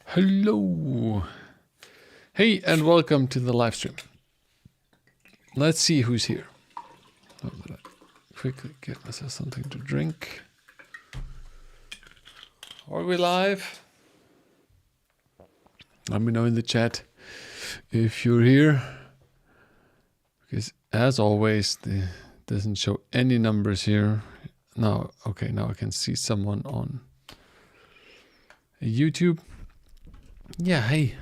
Hello. Hey, and welcome to the live stream. Let's see who's here. Oh, but I quickly get myself something to drink. Are we live? Let me know in the chat if you're here. Because as always, it doesn't show any numbers here. Now, okay, now I can see someone on YouTube. Yeah, hey.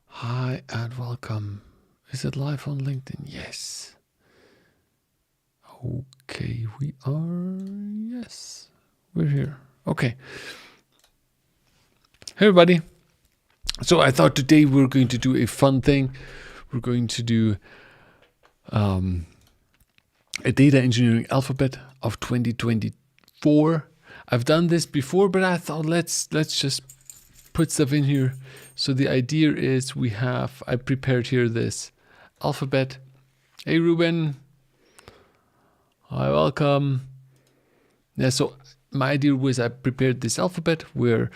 Hi and welcome. Is it live on LinkedIn? Yes. Okay, we are. Yes, we're here. Okay. Hey, everybody. So I thought today we're going to do a fun thing. We're going to do a data engineering alphabet of 2024. I've done this before, but I thought let's just put stuff in here. So the idea is I prepared here this alphabet. Hey Ruben. Hi, welcome. Yeah, so my idea was I prepared this alphabet where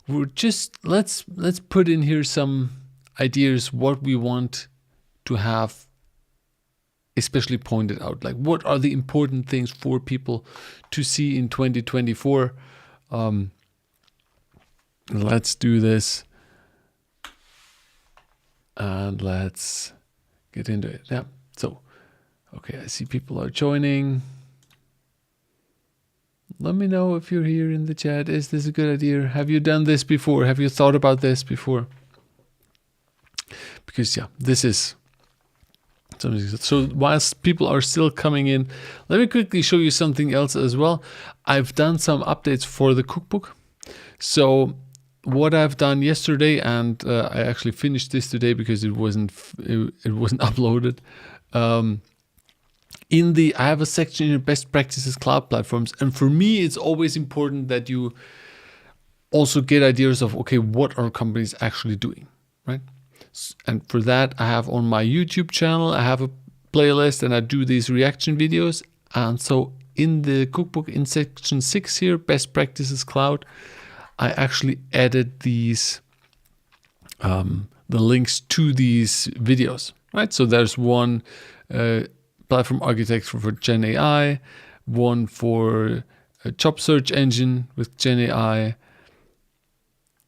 we're just let's put in here some ideas what we want to have especially pointed out, like what are the important things for people to see in 2024. Let's do this and let's get into it. Yeah, so okay, I see people are joining. Let me know if you're here in the chat. Is this a good idea? Have you done this before? Have you thought about this before? Because yeah, this is something. So whilst people are still coming in, let me quickly show you something else as well. I've done some updates for the cookbook. So what I've done yesterday, and I actually finished this today because it wasn't uploaded. I have a section in best practices cloud platforms, and for me it's always important that you also get ideas of, okay, what are companies actually doing, right? And for that I have on my YouTube channel, I have a playlist and I do these reaction videos. And so in the cookbook in section 6 here, best practices cloud, I actually added these the links to these videos, right? So there's one platform architecture for Gen AI, one for a job search engine with Gen AI.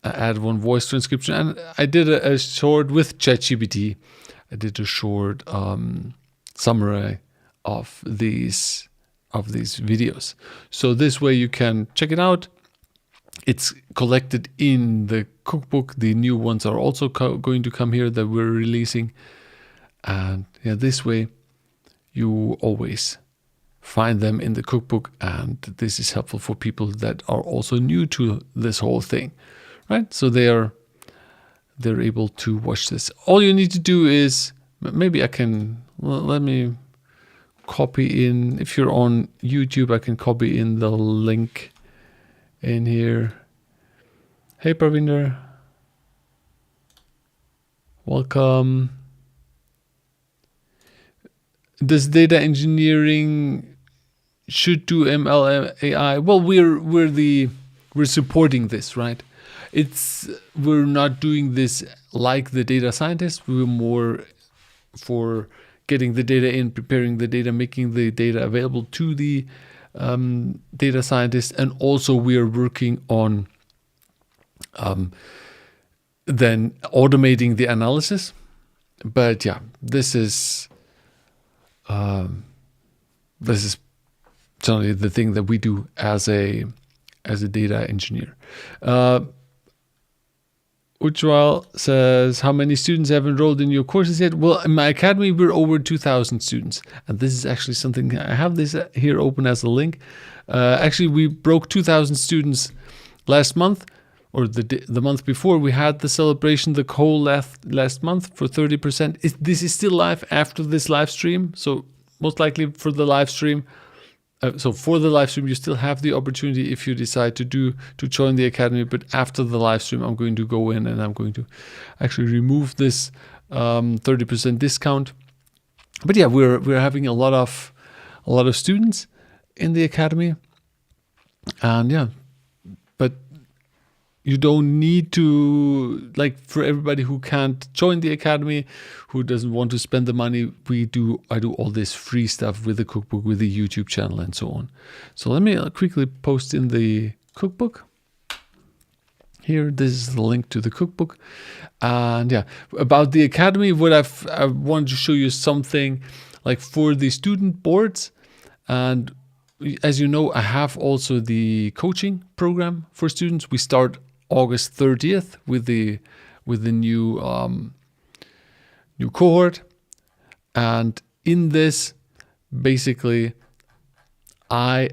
I add one voice transcription, and I did a short with ChatGPT. I did a short summary of these videos. So this way you can check it out. It's collected in the cookbook. The new ones are also going to come here that we're releasing, and yeah, this way you always find them in the cookbook, and this is helpful for people that are also new to this whole thing, right? So they're able to watch this. All you need to do is, maybe let me copy in, if you're on YouTube, I can copy in the link in here. Hey Pravinder, welcome. Does data engineering should do ML AI? Well, we're supporting this, right? We're not doing this like the data scientists. We're more for getting the data in, preparing the data, making the data available to the data scientists, and also we are working on then automating the analysis. But yeah, this is generally the thing that we do as a data engineer. Ujwal says, how many students have enrolled in your courses yet? Well, in my academy, we're over 2,000 students. And this is actually something, I have this here open as a link. Actually, we broke 2,000 students last month, or the month before. We had the celebration, the whole last month for 30%. This is still live after this live stream. So most likely for the live stream. For the live stream, you still have the opportunity if you decide to join the academy. But after the live stream, I'm going to go in and I'm going to actually remove this 30% discount. But yeah, we're having a lot of students in the academy, and yeah, but you don't need to, like, for everybody who can't join the academy, who doesn't want to spend the money, I do all this free stuff with the cookbook, with the YouTube channel and so on. So let me quickly post in the cookbook. Here, this is the link to the cookbook. And yeah, about the academy, what I wanted to show you something like for the student boards. And as you know, I have also the coaching program for students. We start August 30th with the new new cohort. And in this, basically, I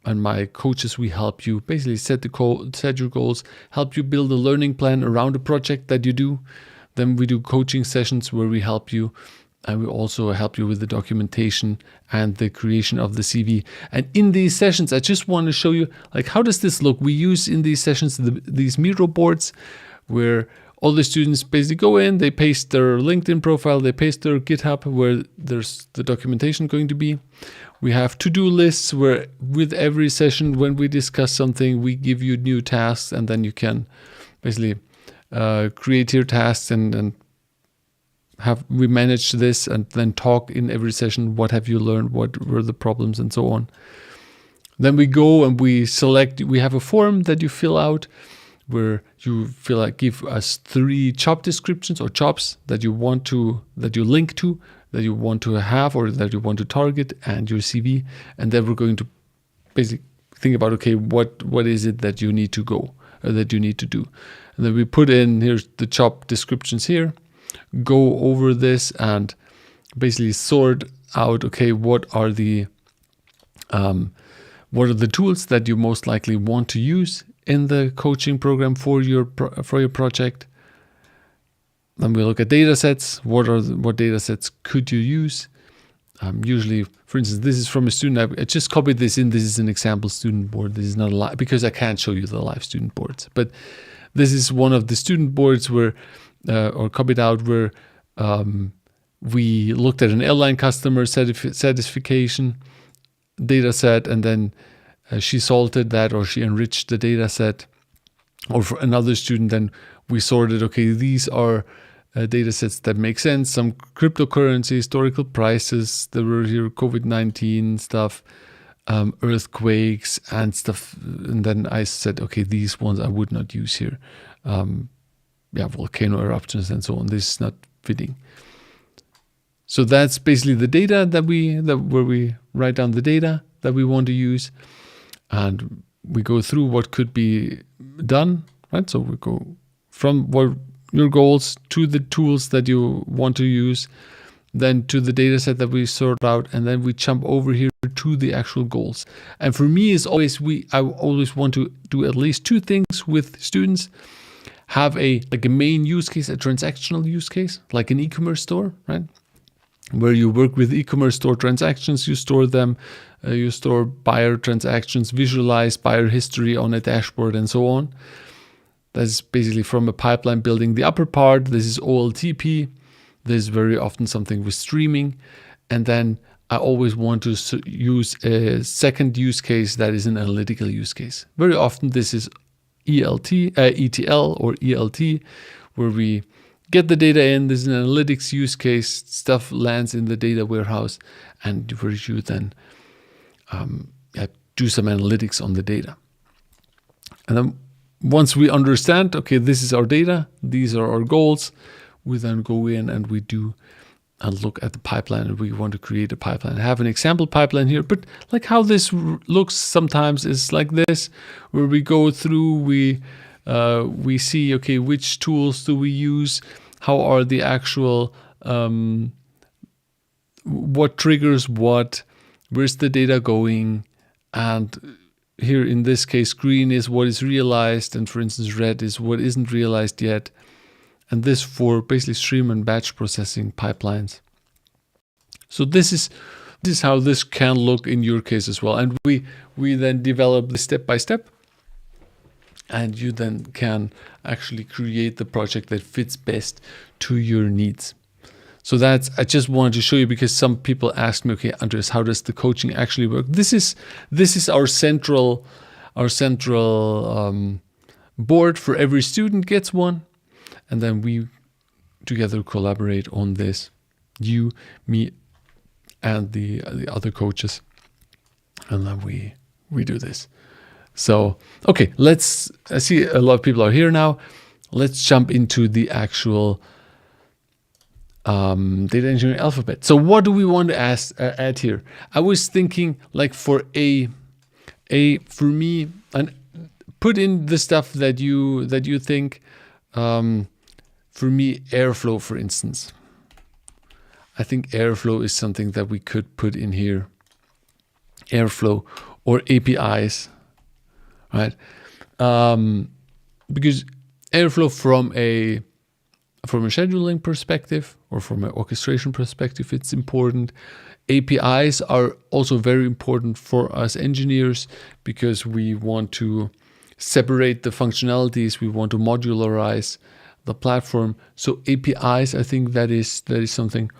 and my coaches, we help you basically set your goals, help you build a learning plan around a project that you do. Then we do coaching sessions where we help you, and we also help you with the documentation and the creation of the CV. And in these sessions, I just want to show you, like, how does this look? We use in these sessions these Miro boards where all the students basically go in, they paste their LinkedIn profile, they paste their GitHub where there's the documentation going to be. We have to-do lists where with every session, when we discuss something, we give you new tasks, and then you can basically create your tasks and we manage this and then talk in every session. What have you learned? What were the problems and so on? Then we go and we have a form that you fill out where you give us 3 job descriptions or jobs that you link to, that you want to have or that you want to target, and your CV. And then we're going to basically think about, okay, what is it that you need to do. And then we put in, here's the job descriptions here, go over this and basically sort out, okay, what are the tools that you most likely want to use in the coaching program for your project. Then we look at data sets. What data sets could you use? Usually, for instance, this is from a student. I just copied this in. This is an example student board. This is not a live, because I can't show you the live student boards. But this is one of the student boards where, or copied out, where we looked at an airline customer satisfaction data set, and then she sorted that, or she enriched the data set. Or for another student, then we sorted, okay, these are data sets that make sense. Some cryptocurrency, historical prices, there were here COVID-19 stuff, earthquakes and stuff. And then I said, okay, these ones I would not use here. Volcano eruptions and so on. This is not fitting. So that's basically the data where we write down the data that we want to use, and we go through what could be done, right? So we go from what your goals to the tools that you want to use, then to the data set that we sort out, and then we jump over here to the actual goals. And for me, I always want to do at least 2 things with students. Have a main use case, a transactional use case, like an e-commerce store, right? Where you work with e-commerce store transactions, you store them, you store buyer transactions, visualize buyer history on a dashboard and so on. That's basically from a pipeline building the upper part. This is OLTP. This is very often something with streaming. And then I always want to use a second use case that is an analytical use case. Very often this is ETL or ELT, where we get the data in. This is an analytics use case. Stuff lands in the data warehouse, and where you then do some analytics on the data. And then once we understand, okay, this is our data, these are our goals, we then go in and we do and look at the pipeline, and we want to create a pipeline. I have an example pipeline here, but like how this looks sometimes is like this, where we go through, we see, okay, which tools do we use? How are the actual, what triggers what? Where's the data going? And here in this case, green is what is realized, and for instance, red is what isn't realized yet. And this for basically stream and batch processing pipelines. So this is how this can look in your case as well. And we then develop the step by step, and you then can actually create the project that fits best to your needs. So I just wanted to show you, because some people ask me, okay, Andreas, how does the coaching actually work? This is our central board for every student gets one, and then we together collaborate on this. You, me, and the other coaches, and then we do this. So okay, I see a lot of people are here now. Let's jump into the actual data engineering alphabet. So what do we want to add here? I was thinking like for for me, and put in the stuff that you think. For me, Airflow, for instance. I think Airflow is something that we could put in here. Airflow or APIs, right? Because Airflow from a scheduling perspective or from an orchestration perspective, it's important. APIs are also very important for us engineers because we want to separate the functionalities, we want to modularize the platform. So APIs, I think that is something.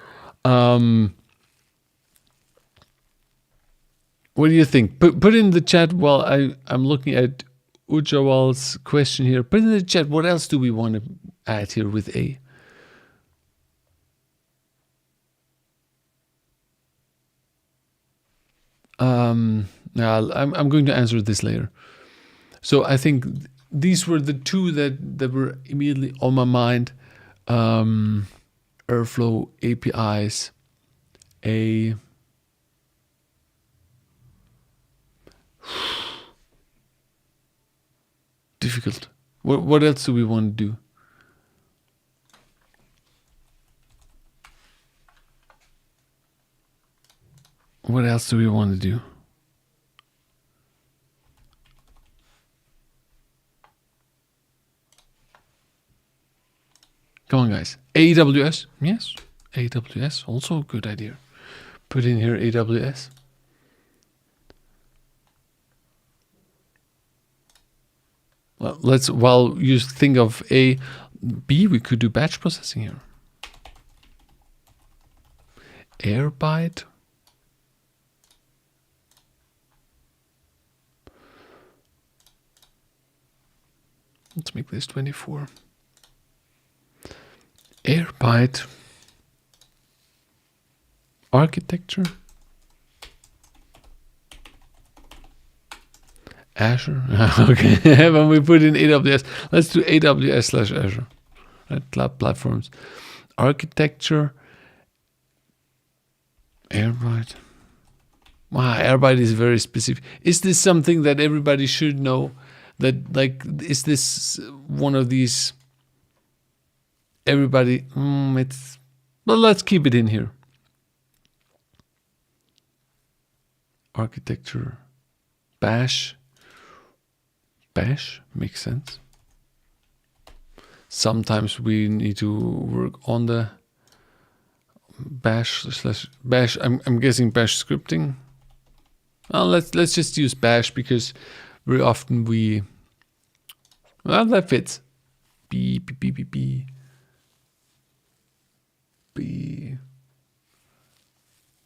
What do you think? Put in the chat while I'm looking at Ujawal's question here. Put in the chat, what else do we want to add here with A? Now I'm going to answer this later. So I think these were the two that were immediately on my mind. Airflow, APIs, A. Difficult. What else do we want to do? What else do we want to do? Come on, guys. AWS. Yes. AWS. Also a good idea. Put in here AWS. Well, while you think of B, we could do batch processing here. Airbyte. Let's make this 24. Airbyte. Architecture. Azure. Okay, when we put in AWS, let's do AWS/Azure. Right? Cloud platforms. Architecture. Airbyte. Wow, Airbyte is very specific. Is this something that everybody should know? That is this one of these? Everybody, it's. Well, let's keep it in here. Architecture. Bash. Bash makes sense. Sometimes we need to work on the bash. I'm guessing bash scripting. Well, let's just use bash because very often that fits. B.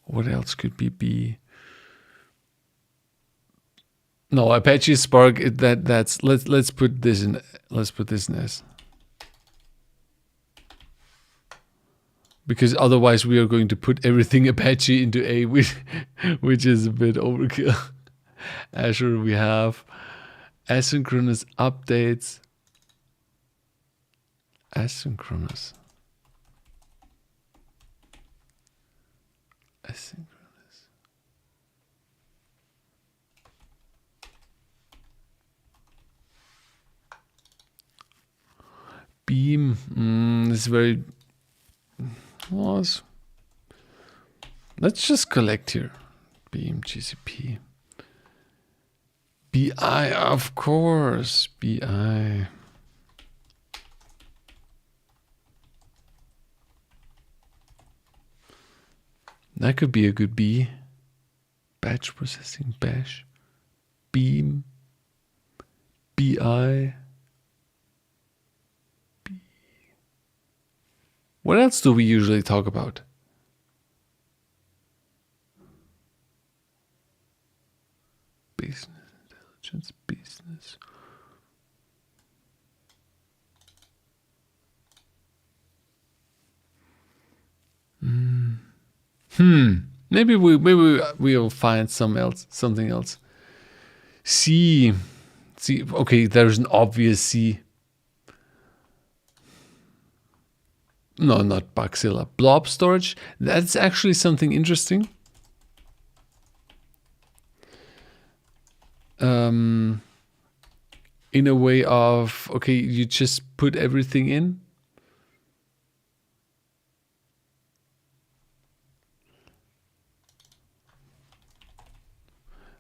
What else could be B? No, Apache Spark. Let's put this in. Let's put this in S. Because otherwise we are going to put everything Apache into A, which is a bit overkill. Azure, we have asynchronous updates. Asynchronous. Beam is very. Let's just collect here. Beam, GCP. BI, of course. BI. That could be a good B. Batch processing, bash. Beam. BI. What else do we usually talk about? Business intelligence, business. Maybe we'll find something else. C. Okay, there's an obvious C. No, not Bugzilla. Blob storage. That's actually something interesting. In a way of, okay, you just put everything in.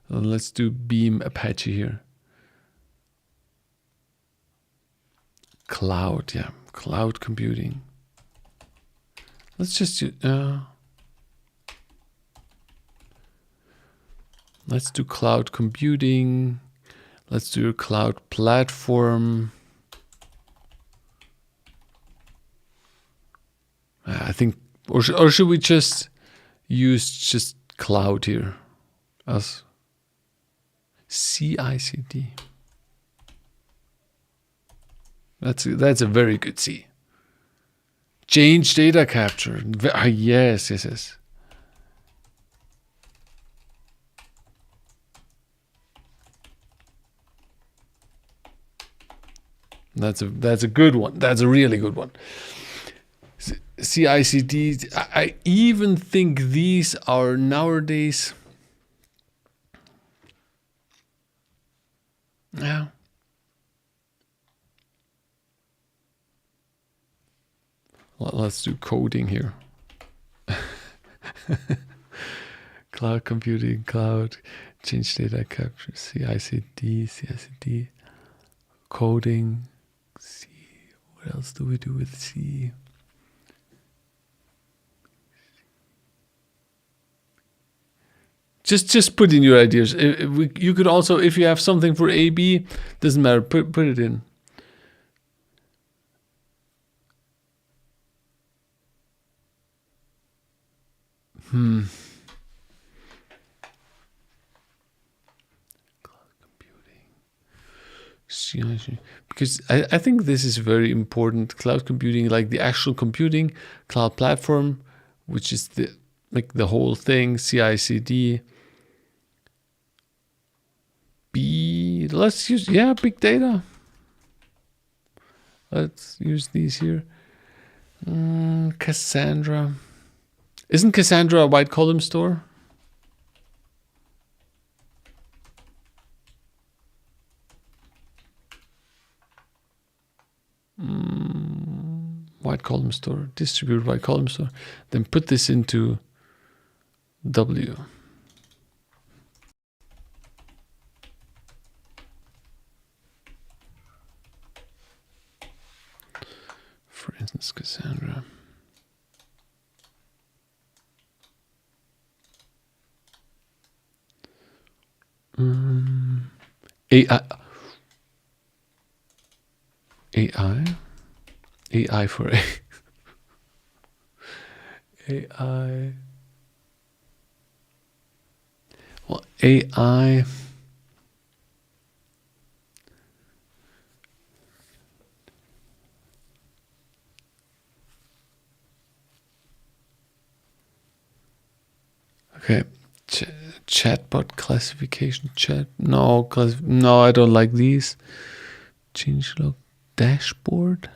And let's do Beam Apache here. Cloud, yeah, cloud computing. Let's just let's do cloud computing. Let's do a cloud platform. I think, or should we just use just cloud here as CICD? That's a very good C. Change data capture. Yes. That's a good one. That's a really good one. CICD. I even think these are nowadays. Yeah. Let's do coding here. Cloud computing, cloud, change data capture, CICD, coding, C. What else do we do with C? Just put in your ideas. You could also, if you have something for AB, doesn't matter, put it in. Cloud computing. CIC. Because I think this is very important. Cloud computing, like the actual computing, cloud platform, which is the whole thing, CICD. Let's use, big data. Let's use these here. Cassandra. Isn't Cassandra a white column store? White column store, distribute white column store. Then put this into W. For instance, Cassandra. AI for AI. Well, AI. Okay. Chatbot classification. No, I don't like these. Changelog dashboard.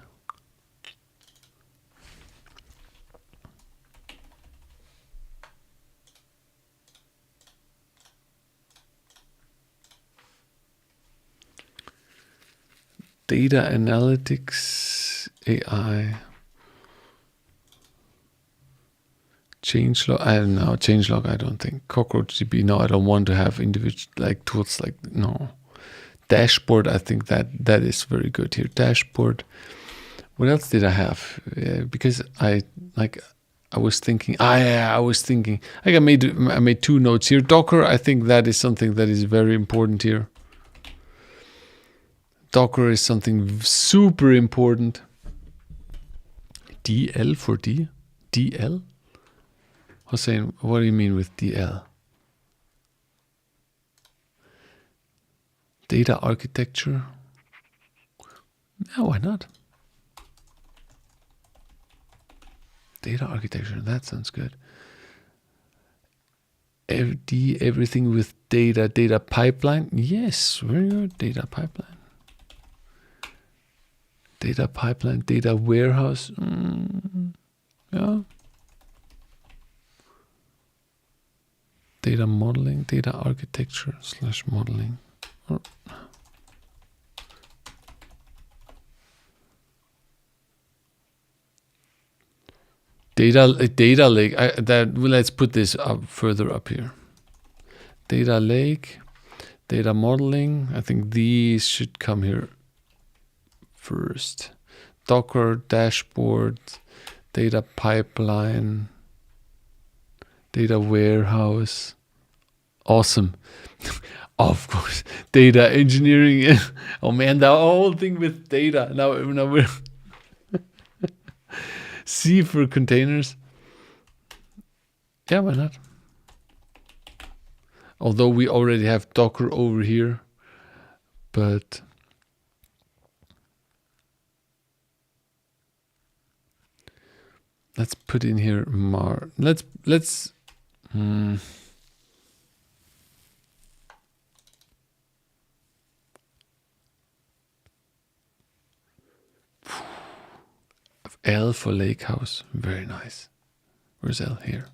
Data analytics, AI. Changelog, I don't know. Changelog, I don't think. CockroachDB, no, I don't want to have individual tools no. Dashboard, I think that is very good here. Dashboard. What else did I have? Because I was thinking. I made two notes here. Docker, I think that is something that is very important here. Docker is something super important. DL for D? DL? Hossein, what do you mean with DL? Data architecture? Yeah, why not? Data architecture, that sounds good. everything with data pipeline. Yes, very good. Data pipeline, data warehouse. Yeah. Data modeling, data architecture / modeling. Data lake. Let's put this up further up here. Data lake, data modeling. I think these should come here first. Docker dashboard, data pipeline, data warehouse. Awesome. Of course, data engineering. Oh man, the whole thing with data. Now we're C for containers. Yeah, why not? Although we already have Docker over here, but let's put in here let's L for Lakehouse. Very nice. Where's L? Here.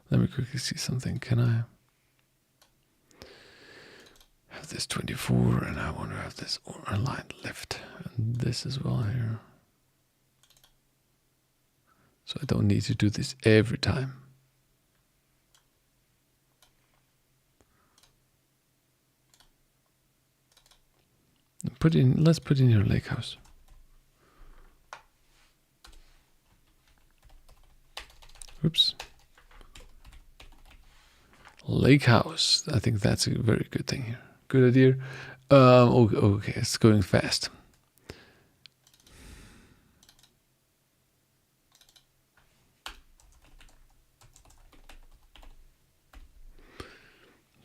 Let me quickly see something. Can I have this 24 and I want to have this aligned left and this as well here. So I don't need to do this every time. Let's put in here Lakehouse. Oops. Lakehouse. I think that's a very good thing here. Good idea. Okay, it's going fast.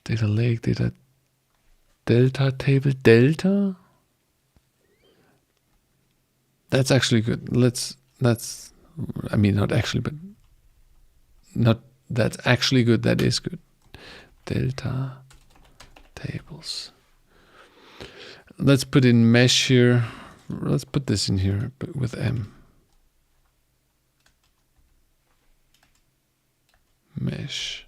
Data lake, data delta table, delta. That's actually good. I mean, not actually, but not that's actually good. That is good. Delta tables. Let's put in mesh here. Let's put this in here with M. Mesh.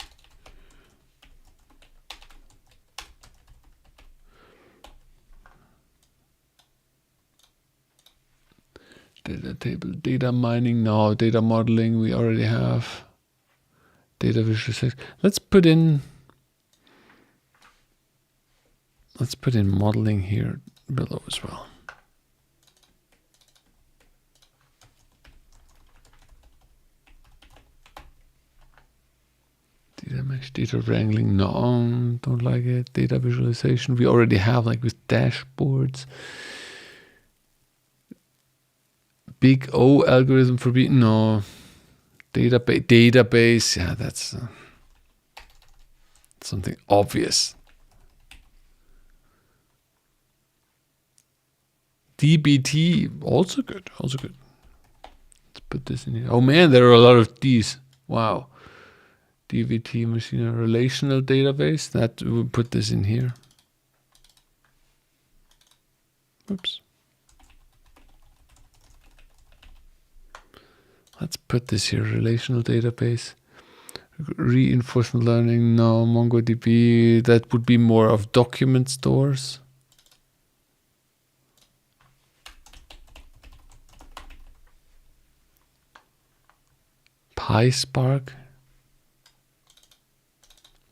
Data table, data mining. No, data modeling we already have. Data visualization. Let's put in modeling here below as well. Data mesh, data wrangling. No, don't like it. Data visualization. We already have like with dashboards. Big O algorithm for no. Database. Yeah, that's something obvious. DBT, also good. Let's put this in here. Oh man, there are a lot of D's. Wow. DBT, machine relational database. That we'll put this in here. Oops. Let's put this here, relational database. Reinforcement learning, no. MongoDB, that would be more of document stores. Spark.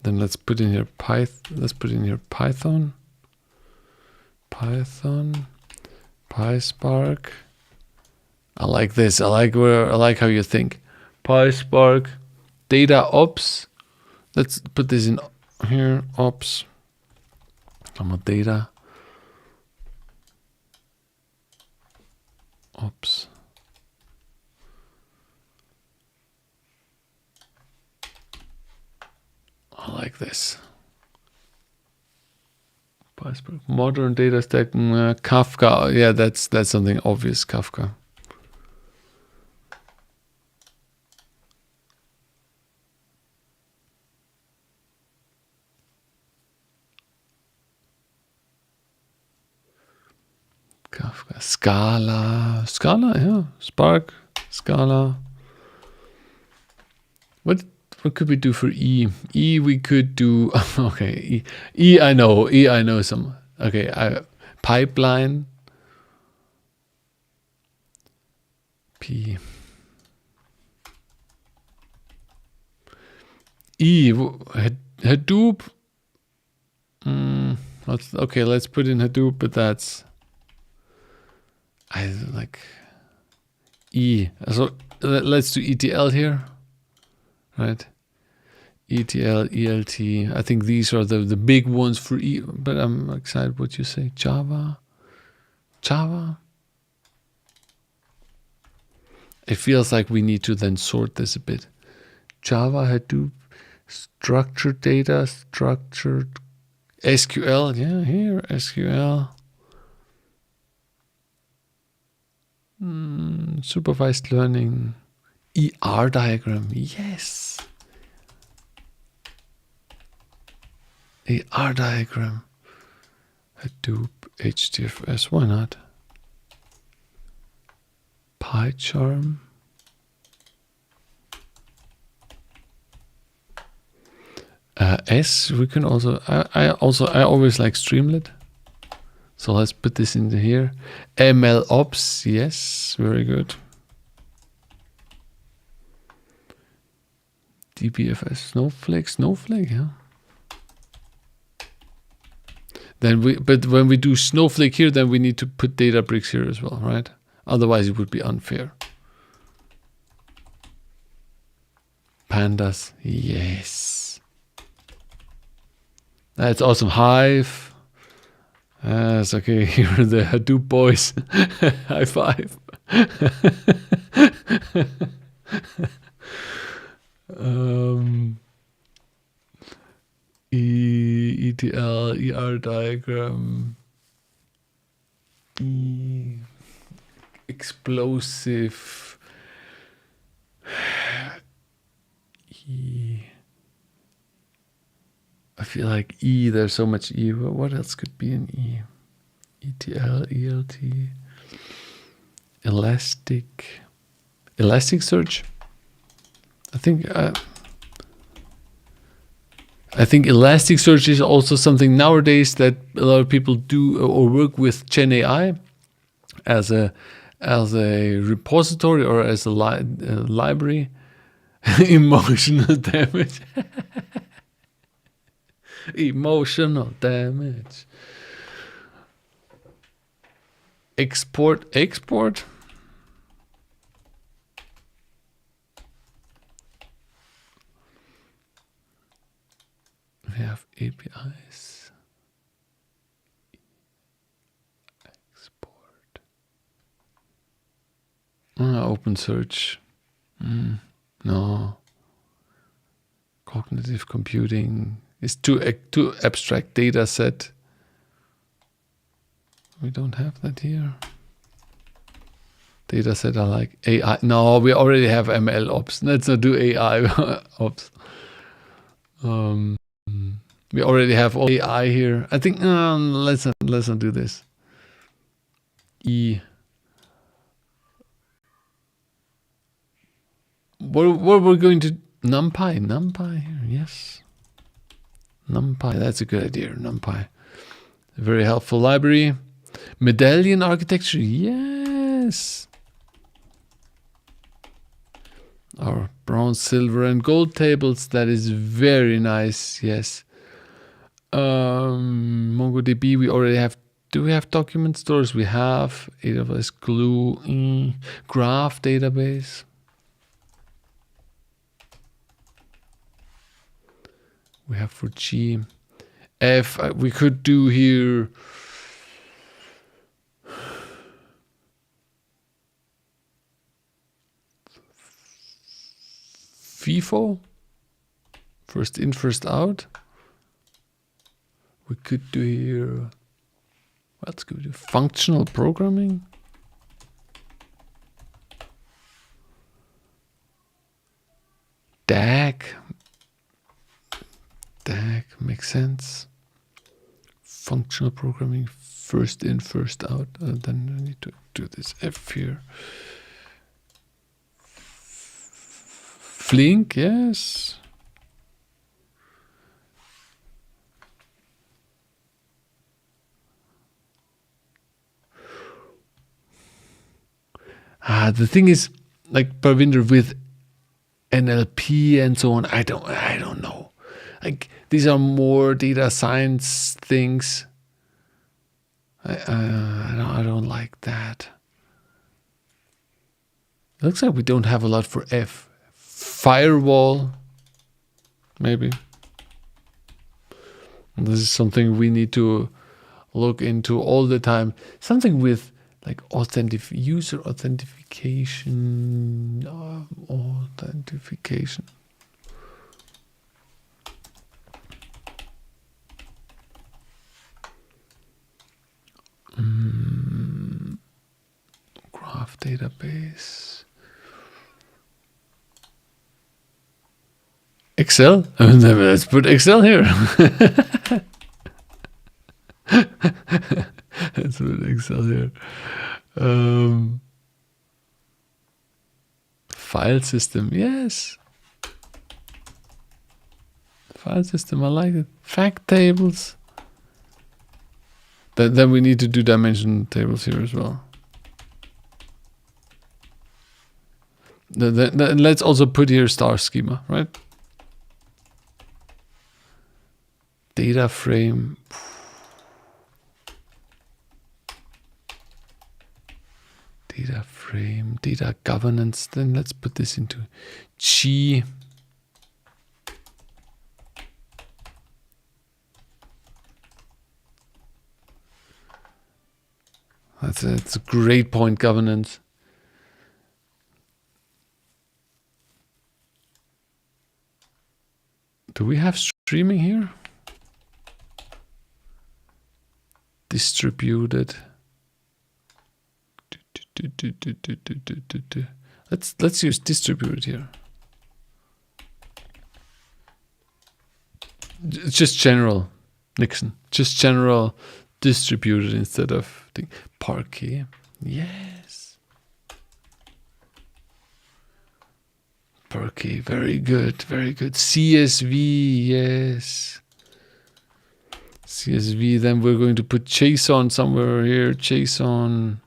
Then let's put in here Python. PySpark. I like this. I like how you think. PySpark, data ops. Let's put this in here. Ops. Data. Ops. I like this. PySpark. Modern data stack. Kafka. Yeah, that's something obvious. Kafka. Kafka, Scala, yeah, Spark, Scala. What could we do for E? E we could do okay. E I know some. Okay, pipeline. P. E Hadoop. Let's put in Hadoop, but that's I like E. So let's do ETL here, right? ETL, ELT. I think these are the big ones for E. But I'm excited what you say. Java. It feels like we need to then sort this a bit. Java, Hadoop, structured data, structured SQL. Yeah, here SQL. Supervised learning. ER diagram. Yes. ER diagram. Hadoop, HDFS. Why not? PyCharm. We can also. I always like Streamlit. So let's put this into here. ML Ops, yes, very good. DBFS, Snowflake, yeah. But when we do Snowflake here, then we need to put Databricks here as well, right? Otherwise, it would be unfair. Pandas, yes. That's awesome. Hive. That's okay. Here are the Hadoop boys. High five. ETL, ER diagram. Explosive. I feel like E, there's so much E. What else could be in E? ETL, ELT, Elasticsearch. I think Elasticsearch is also something nowadays that a lot of people do or work with Gen AI as a repository or as a library. Emotional damage. Emotional damage. Export. We have APIs. Export. Open search. No. Cognitive computing. It's too abstract data set. We don't have that here. Data set are like AI. No, we already have ML ops. Let's not do AI ops. We already have all AI here. I think let's not do this. E. What we're going to NumPy here, yes. NumPy, that's a good idea. NumPy, a very helpful library. Medallion architecture, yes. Our bronze, silver, and gold tables. That is very nice. Yes. MongoDB. We already have. Do we have document stores? We have AWS Glue, Graph database. We have for G. F. We could do here. FIFO. First in, first out. We could do here. What's good? Functional programming. DAG makes sense. Functional programming. first in, first out. Then I need to do this F here. Flink, yes. The thing is, like Parvinder, with NLP and so on, I don't know. Like these are more data science things. I don't like that. Looks like we don't have a lot for F. Firewall, maybe. And this is something we need to look into all the time. Something with like user authentication. Authentication. Graph database. Excel? Let's put Excel here. Let's put Excel here. File system, yes. File system, I like it. Fact tables. Then we need to do dimension tables here as well. Then let's also put here star schema, right? Data frame. Data frame, data governance. Then let's put this into G. That's a great point, governance. Do we have streaming here? Distributed. Let's use distributed here. It's just general, Nixon. Just general distributed instead of the Parquet. Yes. Parquet, very good, very good. CSV, yes. CSV, then we're going to put JSON somewhere here. JSON.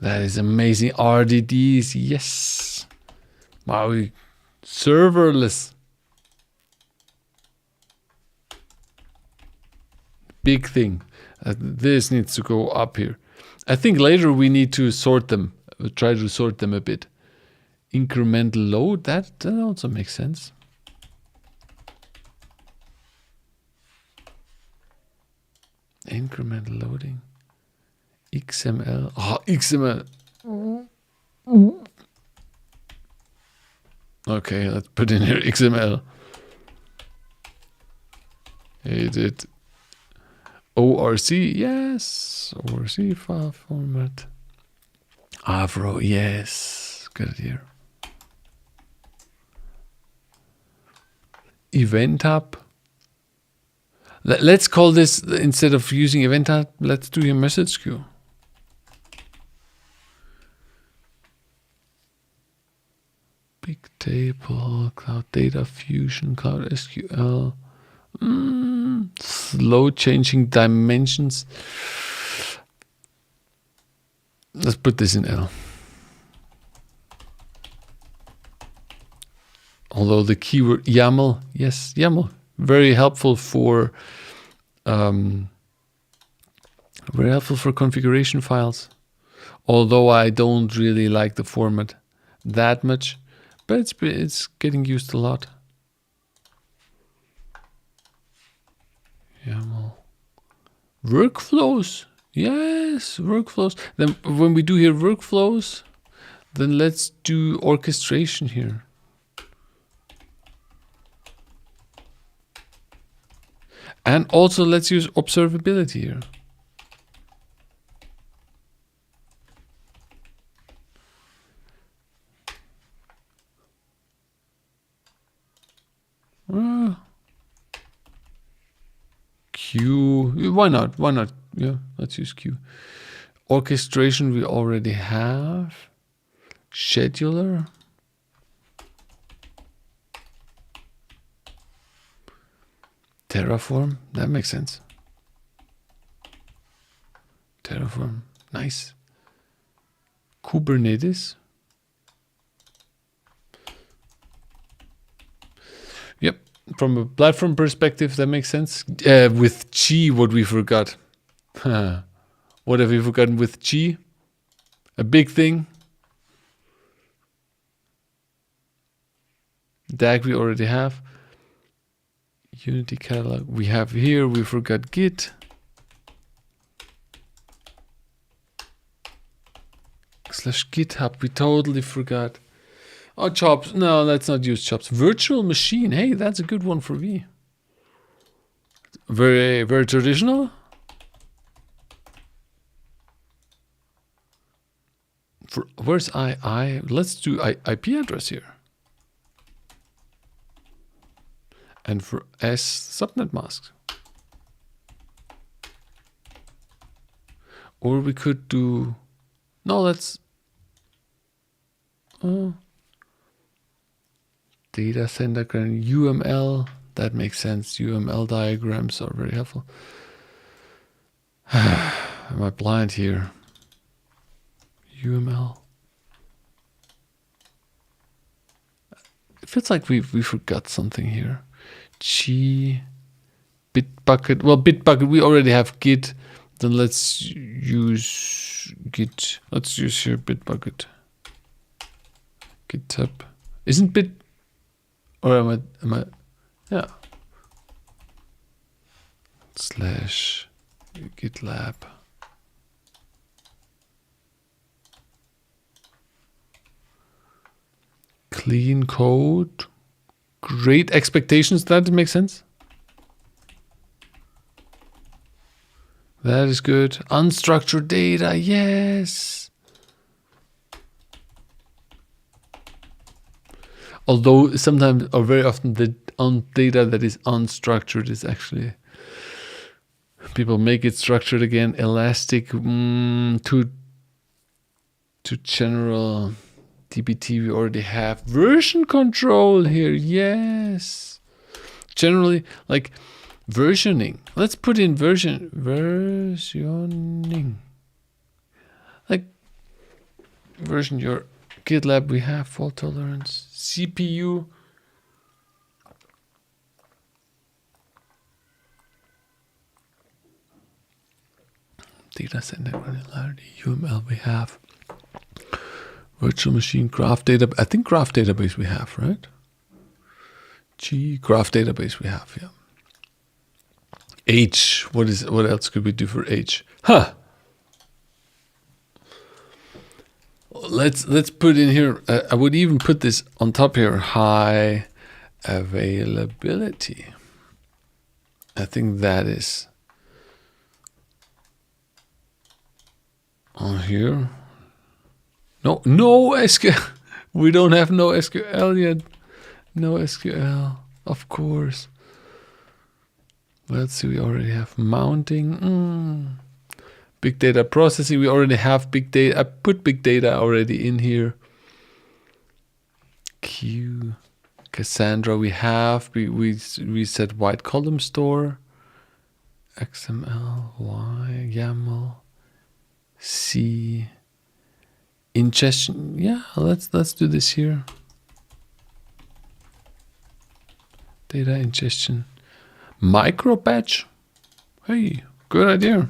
That is amazing. RDDs, yes. Wow, serverless. Big thing. This needs to go up here. I think later we need to sort them. Try to sort them a bit. Incremental load, that also makes sense. Incremental loading. XML. Oh, XML. Okay, let's put in here XML. Edit. ORC, yes. ORC file format. Avro, yes. Got it here. Event hub. Let's call this, instead of using event hub, let's do your message queue. Big table, cloud data fusion, cloud SQL. Slow changing dimensions. Let's put this in L. Although the keyword YAML, yes, YAML, very helpful for configuration files. Although I don't really like the format that much, but it's getting used a lot. YAML. Workflows, yes, workflows. Then when we do here workflows, then let's do orchestration here. And also let's use observability here. Q. Why not? Why not? Yeah, let's use Q. Orchestration we already have. Scheduler. Terraform. That makes sense. Terraform. Nice. Kubernetes. Yep. From a platform perspective, that makes sense. With G, what we forgot. What have we forgotten with G? A big thing. DAG we already have. Unity catalog we have here. We forgot Git. / GitHub we totally forgot. Oh, chops. No, let's not use chops. Virtual machine. Hey, that's a good one for V. Very, very traditional. For where's I? Let's do IP address here. And for S, subnet masks. Or we could do. No, let's. Data center UML. That makes sense. UML diagrams are very helpful. Am I blind here? UML. It feels like we forgot something here. G. Bitbucket. Well, Bitbucket, we already have Git. Then let's use Git. Let's use here Bitbucket. GitHub. Isn't Bit. Or am I? Yeah. / GitLab. Clean code. Great expectations. That makes sense. That is good. Unstructured data. Yes. Although sometimes or very often the data that is unstructured is actually, people make it structured again. Elastic to general DBT we already have. Version control here. Yes. Generally like versioning. Let's put in versioning. Like version your GitLab we have fault tolerance. CPU. Data center granularity. UML we have. Virtual machine graph data. I think graph database we have, right? Graph database we have, yeah. H. What else could we do for H? Huh. Let's put in here. I would even put this on top here. High availability. I think that is on here. No SQL. We don't have no SQL yet. No SQL, of course. Let's see. We already have mounting. Big data processing, we already have big data. I put big data already in here. Q, Cassandra, we have. We said white column store. XML, Y, YAML, C, ingestion. Yeah, let's do this here. Data ingestion, micro batch. Hey, good idea.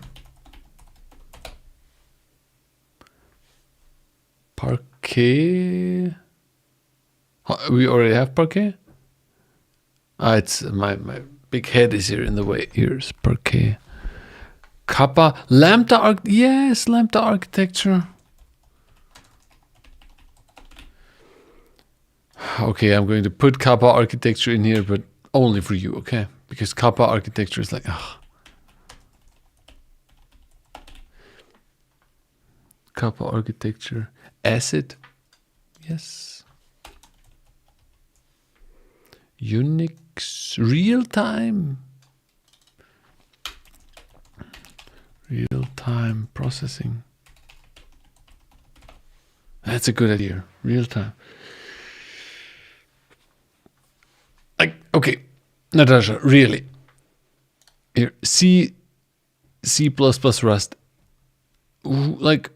Parquet. We already have Parquet. It's my big head is here in the way. Here's Parquet. Kappa. Lambda. Yes, Lambda architecture. Okay, I'm going to put Kappa architecture in here, but only for you, okay? Because Kappa architecture is like, Kappa architecture. ACID. Yes. Unix real time. Real-time processing. That's a good idea. Real-time. Like, okay, Natasha, really. Here, C++, Rust. Like,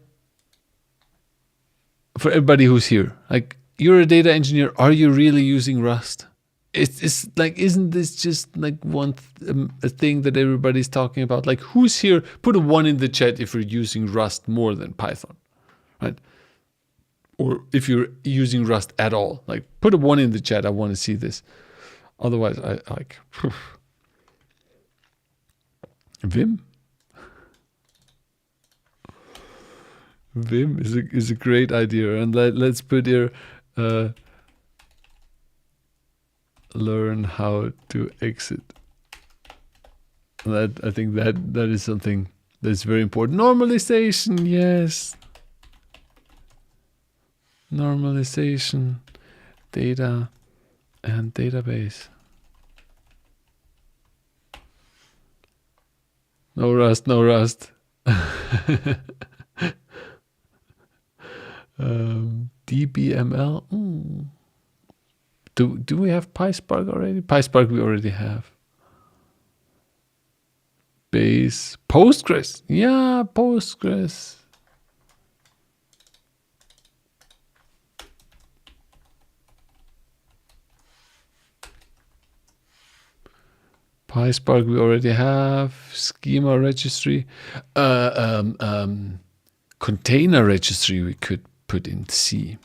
for everybody who's here, like, you're a data engineer. Are you really using Rust? It's like, isn't this just like a thing that everybody's talking about? Like, who's here? Put a 1 in the chat if you're using Rust more than Python, right? Or if you're using Rust at all. Like, put a 1 in the chat. I want to see this. Otherwise, I like Vim. Vim is a great idea, and let's put here. Learn how to exit. That I think that is something that's very important. Normalization, yes. Normalization, data, and database. No Rust, no Rust. DBML. Do we have PySpark already? PySpark we already have. Base. Postgres. Yeah, Postgres. PySpark we already have. Schema registry. Container registry we could put in C.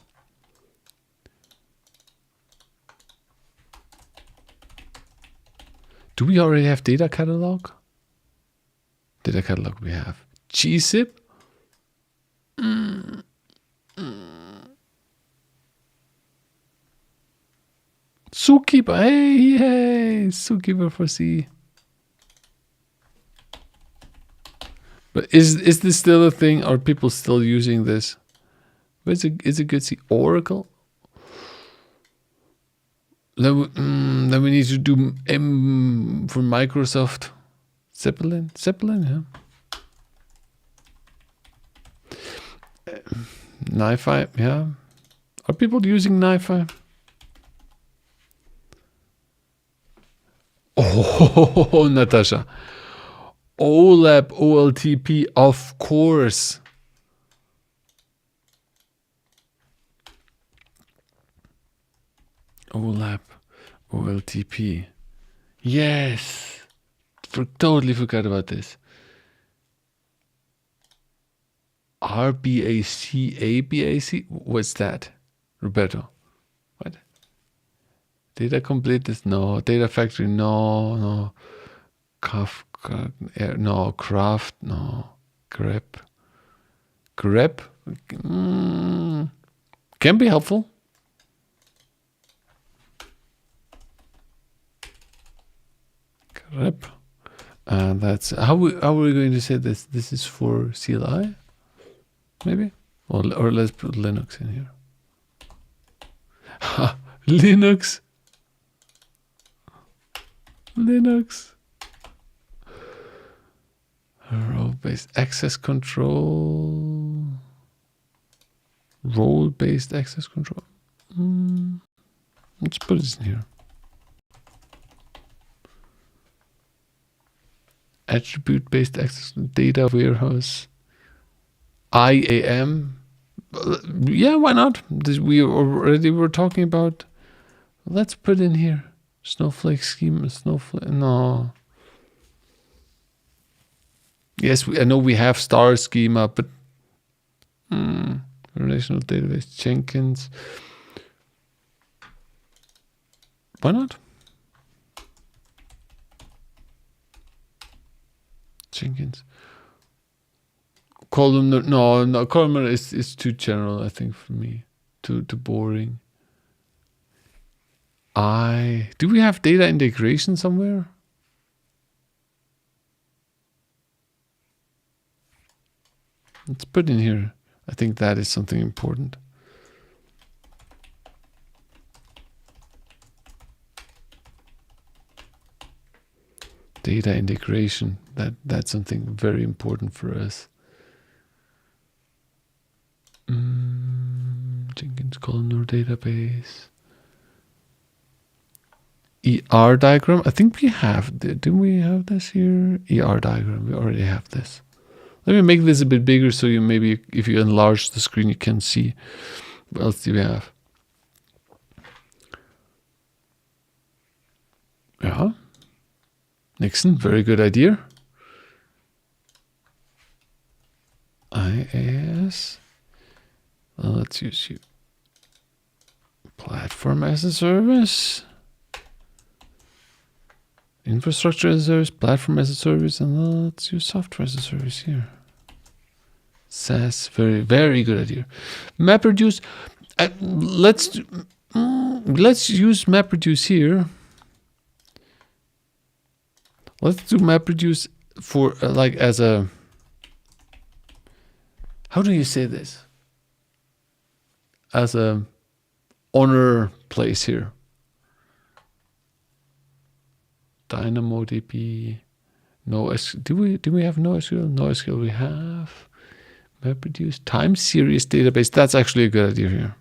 Do we already have data catalog? Data catalog we have. gzip. Zookeeper. Hey, Zookeeper for C. But is this still a thing? Are people still using this? Is it good? See, Oracle. Then we need to do M for Microsoft. Zeppelin, yeah. NiFi, yeah. Are people using NiFi? Oh, Natasha. OLAP, OLTP, of course. OLAP, OLTP. Yes. Totally forgot about this. RBAC, ABAC? What's that? Roberto. What? Data completeness? No. Data factory? No. Kafka? No. Craft? No. Grep? Can be helpful. Grep. That's how are we going to say this? This is for CLI, maybe, or let's put Linux in here. Linux. Role-based access control. Role-based access control. Let's put this in here. Attribute-based access data warehouse. IAM. Yeah, why not? This we already were talking about. Let's put in here. Snowflake schema. Snowflake. No. Yes, I know we have star schema, but relational database. Jenkins. Why not? Jenkins. Columnar. No, columnar is too general, I think, for me. Too boring. Do we have data integration somewhere? Let's put in here. I think that is something important. Data integration. That's something very important for us. Jenkins columnar database. ER diagram. I think we have. Didn't we have this here? ER diagram. We already have this. Let me make this a bit bigger so you maybe if you enlarge the screen you can see. What else do we have? Yeah. Nixon, very good idea. IaaS. Let's use you. Platform as a service. Infrastructure as a service, platform as a service, and let's use software as a service here. SaaS, very, very good idea. MapReduce, let's use MapReduce here. Let's do MapReduce for like as a, how do you say this? As a honor place here. DynamoDB, do we have NoSQL? NoSQL we have. MapReduce, time series database. That's actually a good idea here.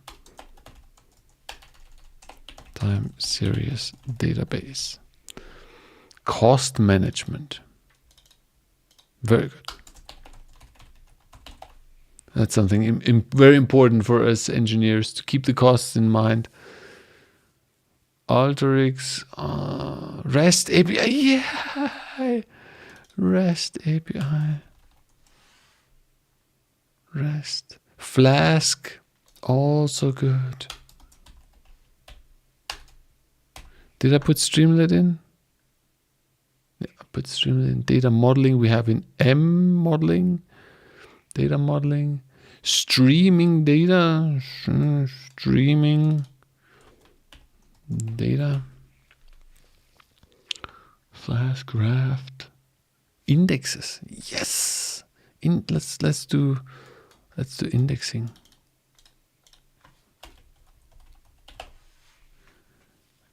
Time series database. Cost management. Very good. That's something very important for us engineers to keep the costs in mind. Alteryx, REST API, yeah, REST API, REST, Flask, also good. Did I put Streamlit in? Yeah, I put Streamlit in. Data modeling, we have in M modeling, data modeling, streaming data, streaming. Data, Flask, Raft, indexes. Yes, let's do indexing.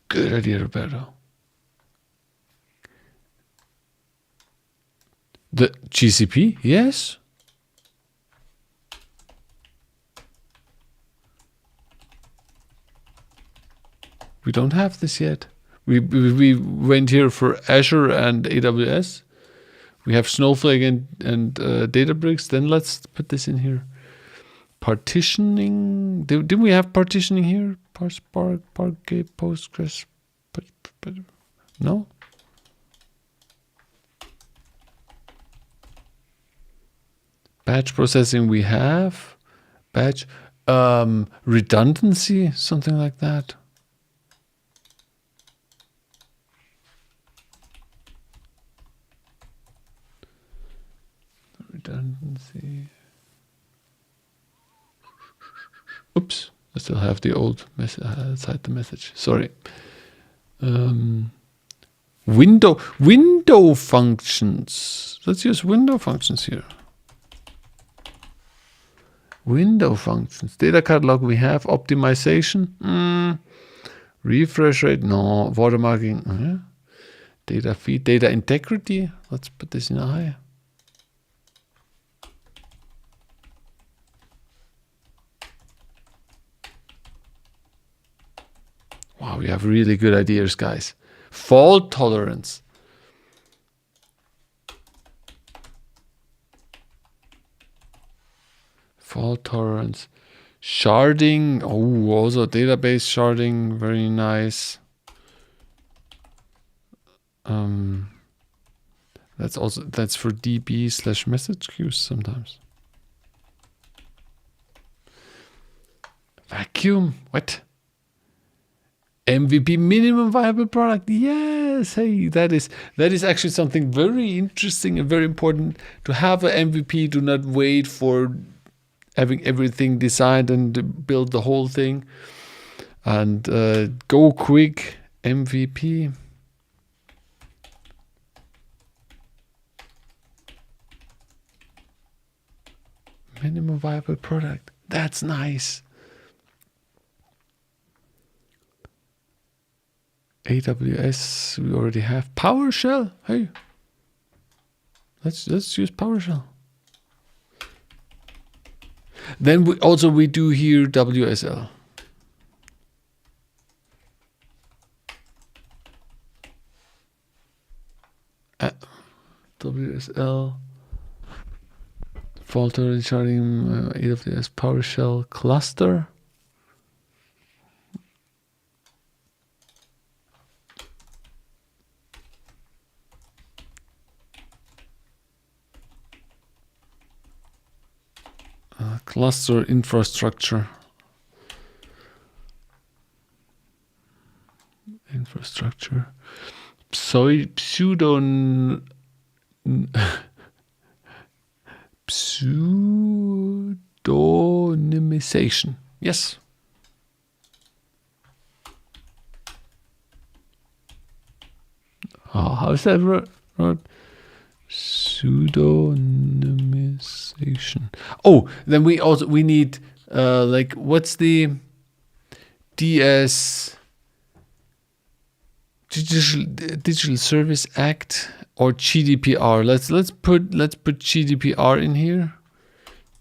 Good idea, Roberto. The GCP, yes. We don't have this yet. We went here for Azure and AWS. We have Snowflake and Databricks. Then let's put this in here. Partitioning. Did we have partitioning here? Spark, Parquet, Postgres. No. Batch processing we have. Batch redundancy, something like that. Redundancy. Oops, I still have the old message inside the message. Sorry. Window functions. Let's use window functions here. Window functions. Data catalog we have. Optimization. Refresh rate. No. Watermarking. Data feed. Data integrity. Let's put this in high. Wow, we have really good ideas, guys. Fault tolerance. Fault tolerance. Sharding. Oh, also database sharding. Very nice. That's for DB/message queues sometimes. Vacuum. What? MVP, minimum viable product. Yes, hey, that is actually something very interesting and very important to have an MVP. Do not wait for having everything designed and build the whole thing, and go quick. MVP. Minimum viable product. That's nice. AWS, we already have PowerShell. Hey, Let's use PowerShell. Then we do here WSL. WSL. Fault recharting AWS PowerShell cluster. Cluster infrastructure. Pseudonymization. Yes. Oh, how is that word? Pseudonymization. Oh, then we need like, what's the Digital Service Act or GDPR? Let's put GDPR in here.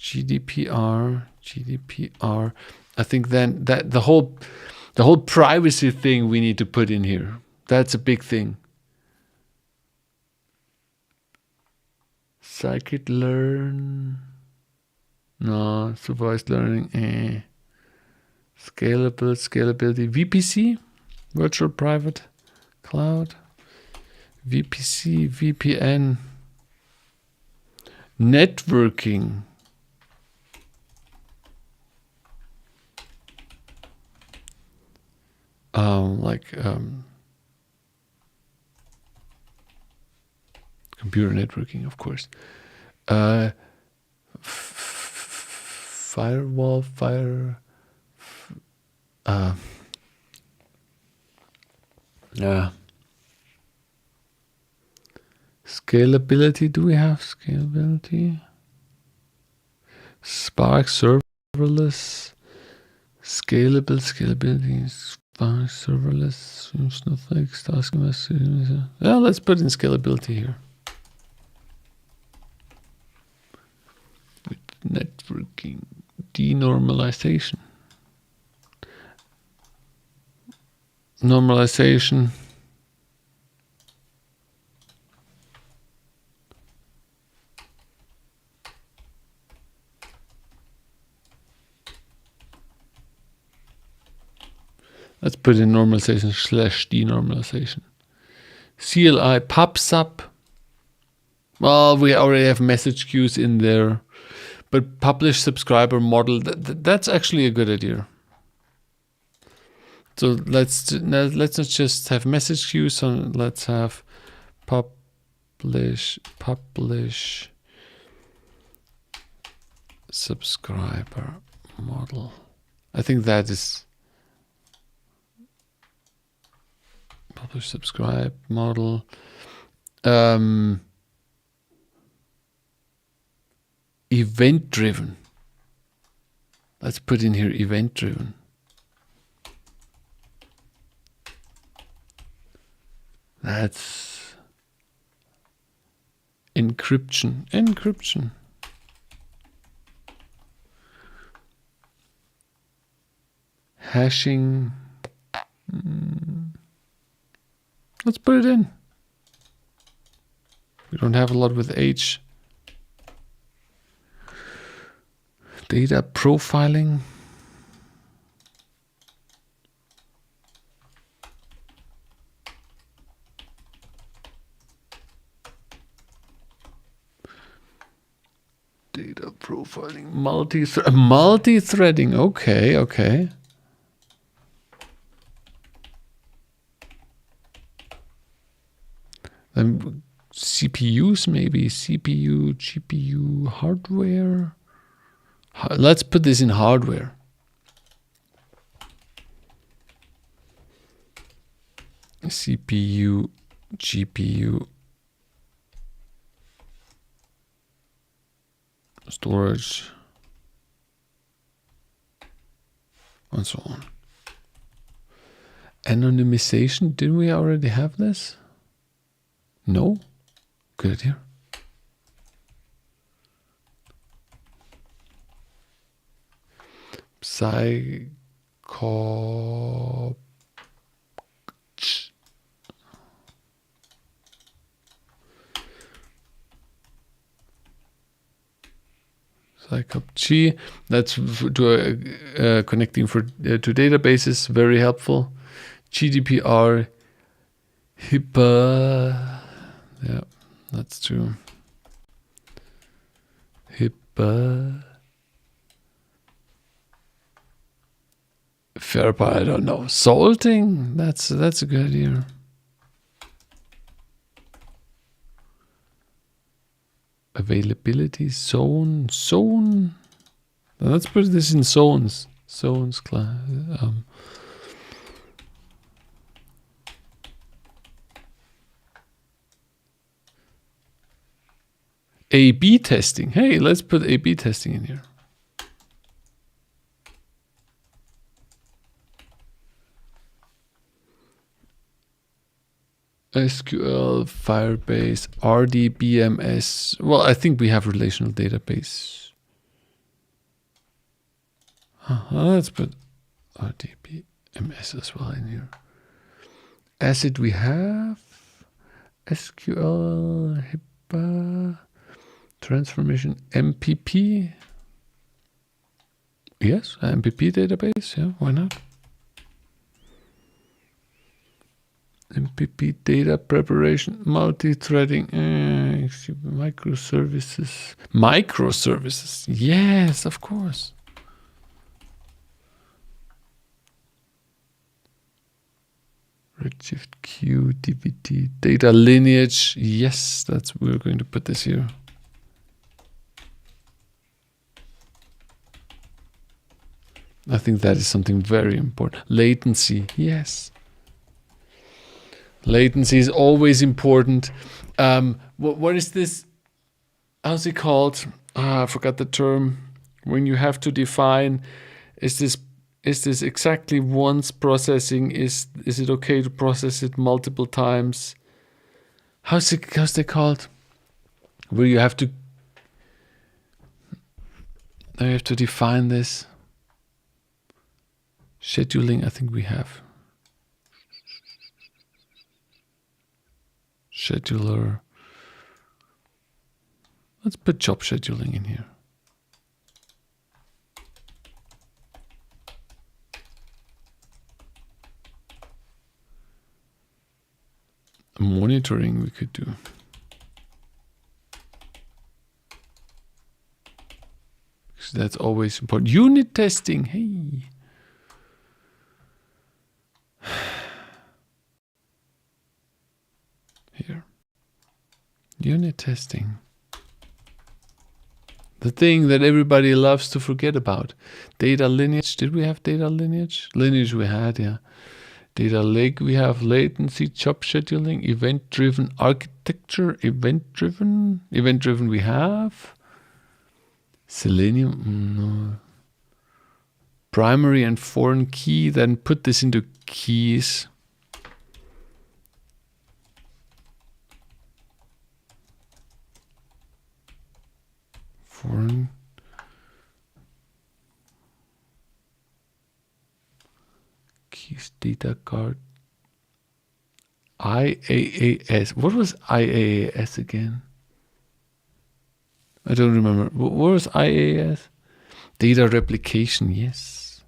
GDPR. I think then that the whole privacy thing we need to put in here. That's a big thing. Scikit-learn. No, supervised learning. Scalability. VPC, virtual private cloud. VPC, VPN. Networking. Computer networking, of course. Firewall, Scalability. Do we have scalability? Spark serverless. Scalability. Spark serverless. Snowflake. Yeah, let's put in scalability here. With networking. Denormalization. Normalization. Let's put in normalization / denormalization. CLI PubSub. Well, we already have message queues in there, but publish subscriber model, that's actually a good idea. So let's not just have message queues, so let's have publish subscriber model. I think that is publish subscribe model. Event driven. Let's put in here event driven. That's encryption. Hashing. Let's put it in. We don't have a lot with H. Data profiling. Data profiling, multi-threading. Okay. Then CPUs, maybe CPU, GPU, hardware. Let's put this in hardware. CPU, GPU, storage, and so on. Anonymization, didn't we already have this? No? Good idea. Psycopg, that's connecting to databases, very helpful. GDPR, HIPAA, yeah, that's true. HIPAA, FAIRPA, I don't know. Salting, that's a good idea. Availability zone. Let's put this in zones. Zones class. A/B testing. Hey, let's put A/B testing in here. SQL, Firebase, RDBMS. Well, I think we have relational database. Let's put RDBMS as well in here. ACID we have. SQL, HIPAA, transformation, MPP. Yes, MPP database. Yeah, why not? MPP data preparation, multi-threading, microservices. Microservices, yes, of course. Redshift queue, DBT, data lineage. Yes, we're going to put this here. I think that is something very important. Latency, yes. Latency is always important. What is this? How's it called? I forgot the term. When you have to define, is this exactly once processing? Is it okay to process it multiple times? How's it called? Where you have to define this. Scheduling, I think we have. Scheduler. Let's put job scheduling in here. Monitoring we could do. Because that's always important. Unit testing, hey. Here. Unit testing. The thing that everybody loves to forget about. Data lineage. Did we have data lineage? Lineage we had, yeah. Data lake we have. Latency, job scheduling, event-driven architecture, event-driven we have. Selenium, no. Primary and foreign key, then put this into keys. Foreign. Keys, data card. IaaS. What was IaaS again? I don't remember. What was IaaS? Data replication, yes.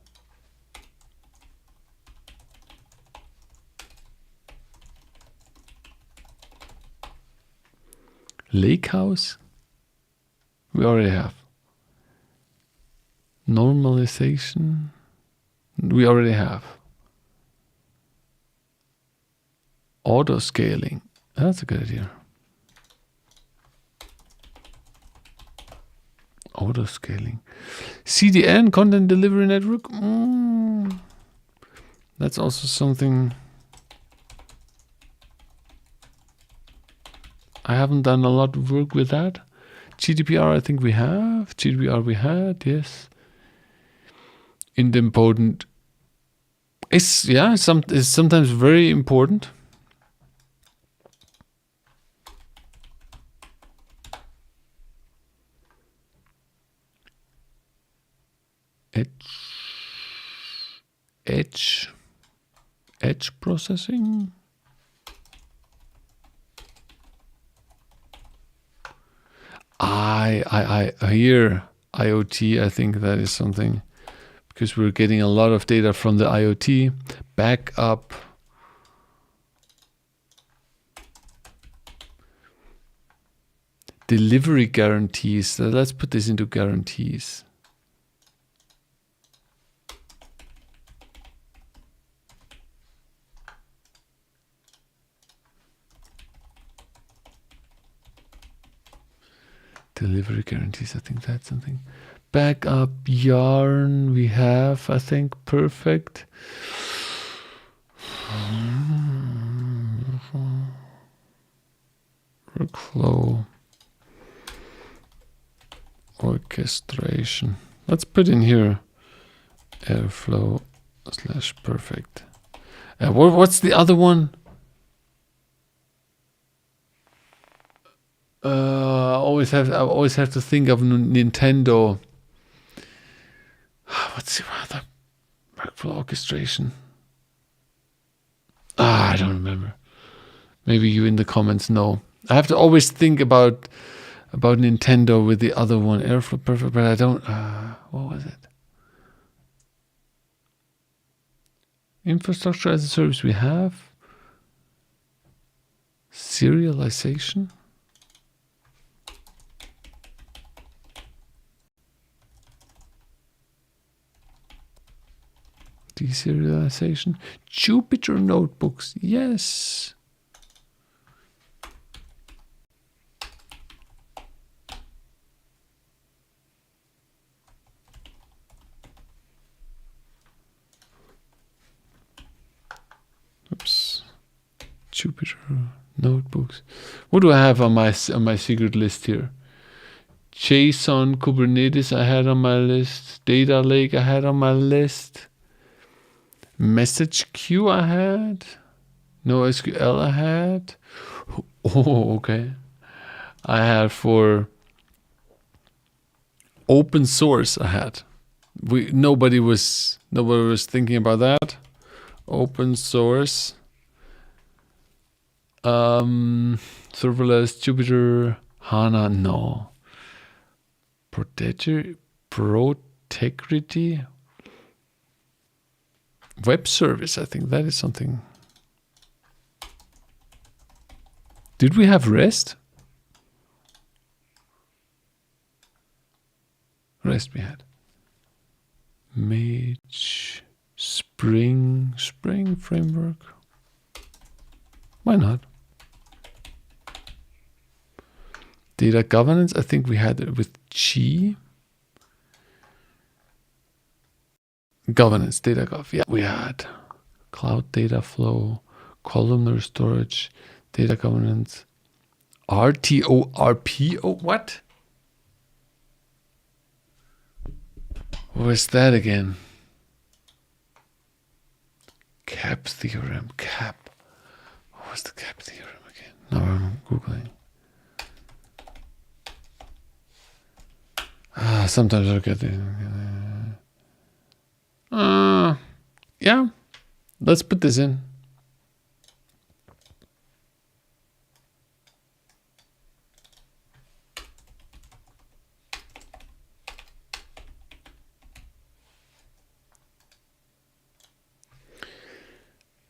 Lakehouse? We already have. Normalization? We already have. Auto scaling. That's a good idea. Auto scaling. CDN, content delivery network. That's also something I haven't done a lot of work with that. GDPR, I think we have. GDPR we had, yes. Idempotent is sometimes very important. edge processing. I hear IoT. I think that is something, because we're getting a lot of data from the IoT. Backup. Delivery guarantees. So let's put this into guarantees. Delivery guarantees, I think that's something. Backup, yarn, we have, I think, perfect. Workflow, orchestration. Let's put in here Airflow / perfect. What's the other one? I always have to think of Nintendo. What's the other workflow orchestration? I don't remember. Maybe you in the comments know. I have to always think about Nintendo with the other one, Airflow Perfect, but I don't. What was it? Infrastructure as a service we have. Serialization. Deserialization. Jupyter notebooks. Yes. Oops. Jupyter notebooks. What do I have on my secret list here? JSON, Kubernetes I had on my list. Data Lake I had on my list. Message queue I had. NoSQL I had. Oh, okay. I had for open source I had. Nobody was thinking about that. Open source. Serverless, Jupyter, HANA, no. Protegrity. Web service, I think that is something. Did we have REST? REST we had. Mage, Spring framework. Why not? Data governance, I think we had it with G. Governance, data gov. Yeah, we had cloud data flow, columnar storage, data governance, RTO, RPO. What was that again? Cap theorem. Cap. What was the cap theorem again? Now I'm Googling. Sometimes I get it. Yeah, let's put this in.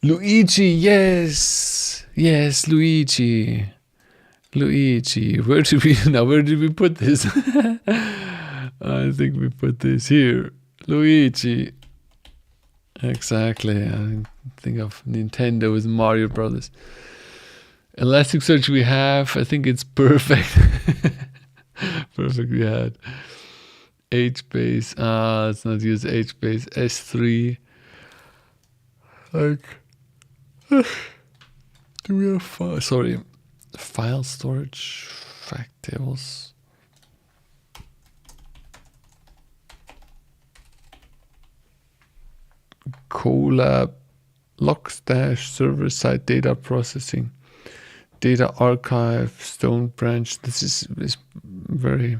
Luigi, yes, Luigi. Where did we put this? I think we put this here. Luigi. Exactly. I think of Nintendo with Mario Brothers. Elasticsearch we have. I think it's perfect. Perfect we had. HBase. Let's not use HBase. S3. Like. Do we have file storage? Fact tables. Colab, Logstash, server-side data processing, data archive, Stone Branch. This is very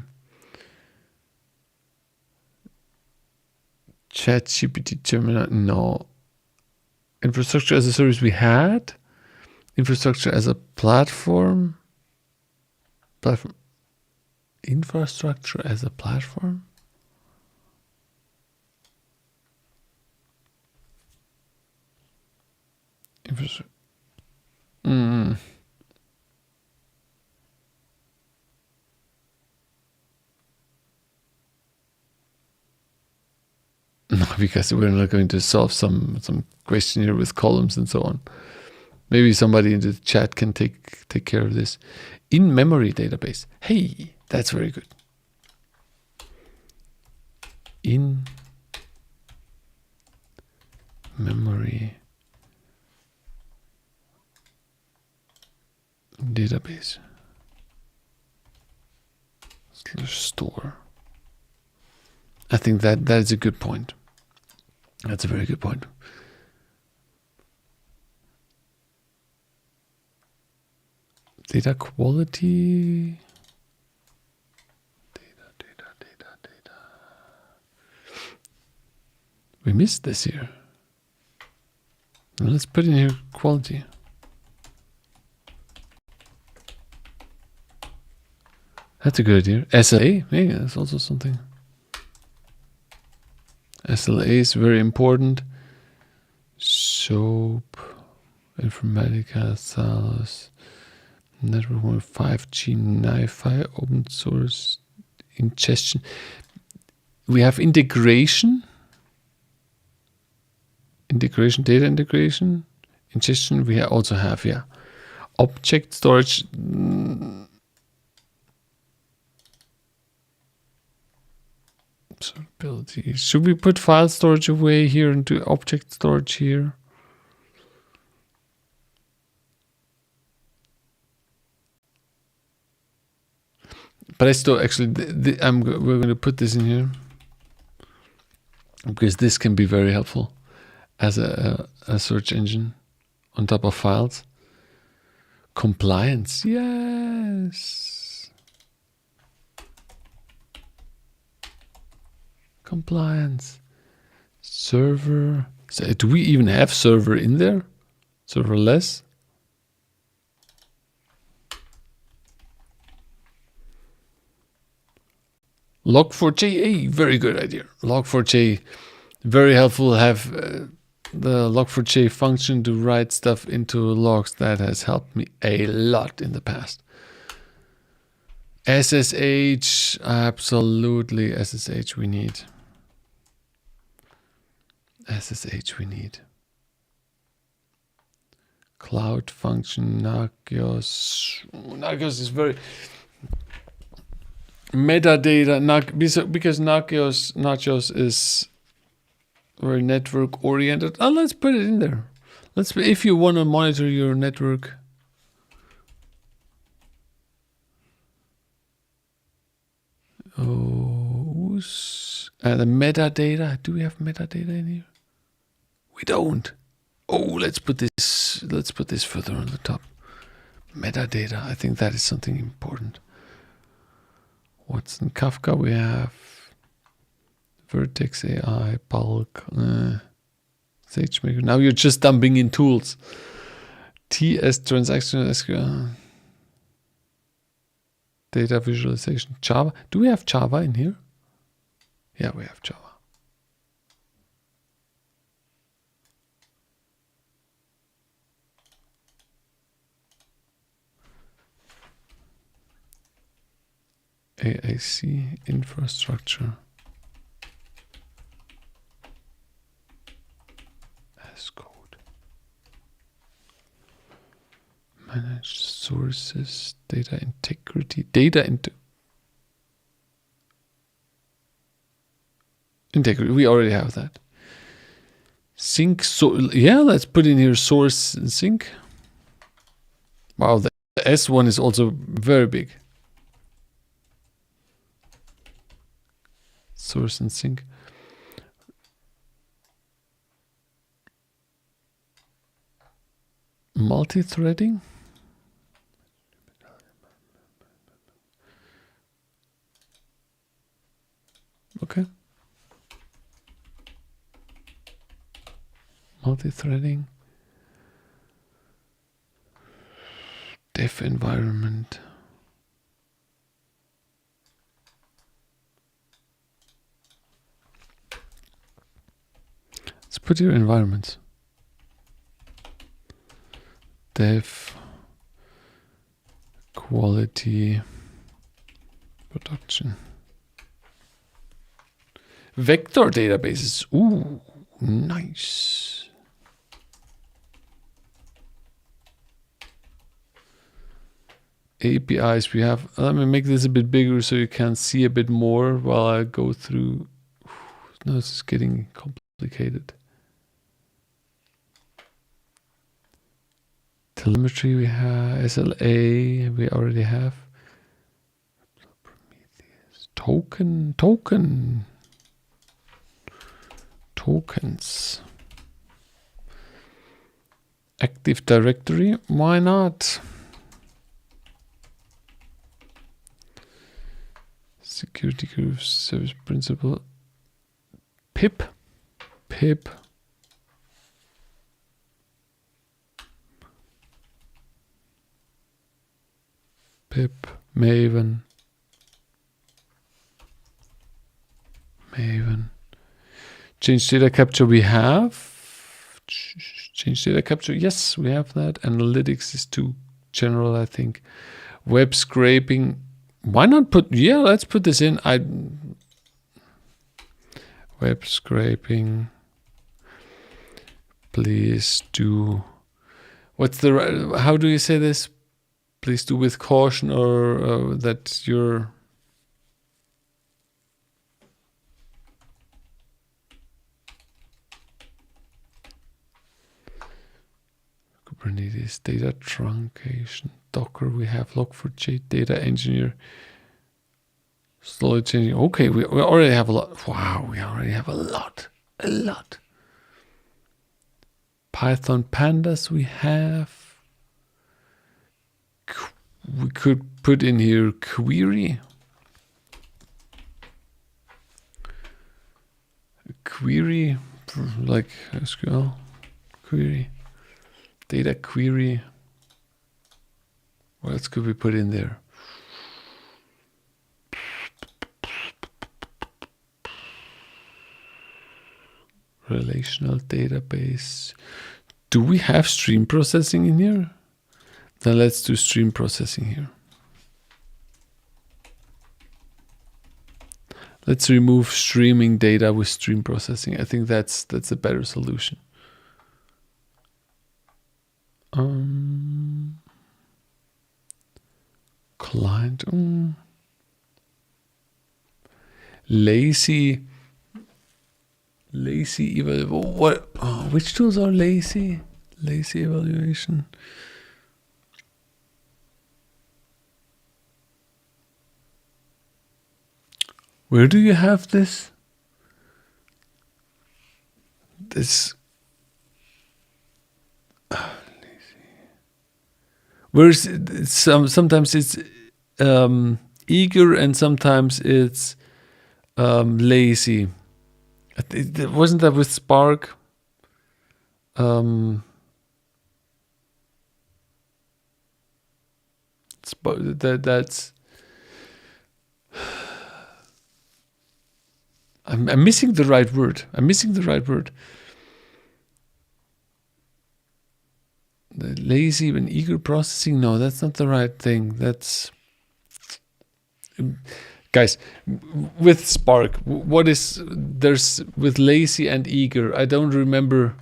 ChatGPT terminal, no. Infrastructure as a service we had. Infrastructure as a platform. Infrastructure as a platform. Infrastructure. No, because we're not going to solve some question here with columns and so on. Maybe somebody in the chat can take care of this. In-memory database. Hey, that's very good. In-memory database. Store. I think that is a good point. That's a very good point. Data quality. Data. We missed this here. Now let's put in here quality. That's a good idea. SLA, maybe that's also something. SLA is very important. SOAP, Informatica, Salos, Network 5G, NiFi, open source, ingestion. We have integration. Data integration. Ingestion, we also have, yeah. Object storage. Observability. Should we put file storage away here into object storage here? But I still actually, we're going to put this in here because this can be very helpful as a search engine on top of files. Compliance, yes. Compliance. Server. So do we even have server in there? Serverless? Log4j, very good idea. Log4j, very helpful. Have the Log4j function to write stuff into logs. That has helped me a lot in the past. SSH, absolutely SSH we need. SSH we need. Cloud function, Nagios. Nagios is very... Metadata, because Nagios is very network oriented. Oh, let's put it in there. If you want to monitor your network. Oh, the metadata. Do we have metadata in here? We don't. Oh, let's put this further on the top. Metadata. I think that is something important. What's in Kafka? We have Vertex AI, Bulk, SageMaker. Now you're just dumping in tools. TS transactional SQL, data visualization, Java. Do we have Java in here? Yeah, we have Java. AAC infrastructure. As code. Managed sources, data integrity, integrity. We already have that. Sync. So yeah, let's put in here source and sync. Wow, the S1 is also very big. Source and sync. Multi-threading. Okay. multi-threading. Dev environment. Let's put your environments. Dev, quality, production. Vector databases. Ooh, nice. APIs we have. Let me make this a bit bigger so you can see a bit more while I go through. No, this is getting complicated. Telemetry we have, SLA we already have. Tokens. Active Directory, why not? Security group, service principal. Pip. Maven. Change data capture we have. Change data capture, yes, we have that. Analytics is too general, I think. Web scraping, why not put, yeah, let's put this in. Web scraping, please do, what's the, how do you say this? Please do with caution, or that you're, Kubernetes, data truncation, Docker, we have Log4j, data engineer, slowly changing. Okay, we already have a lot. Wow, we already have a lot. Python pandas we have. We could put in here query. Query, like SQL query. Data query. What else could we put in there? Relational database. Do we have stream processing in here? Then let's do stream processing here. Let's remove streaming data with stream processing. I think that's a better solution. Client, lazy what? Oh, which tools are lazy? Lazy evaluation. Where do you have this? Where's sometimes it's eager and sometimes it's lazy. Wasn't that with Spark? That's. I'm missing the right word. The lazy and eager processing. No, that's not the right thing. That's, guys, with Spark, what is there's with lazy and eager? I don't remember.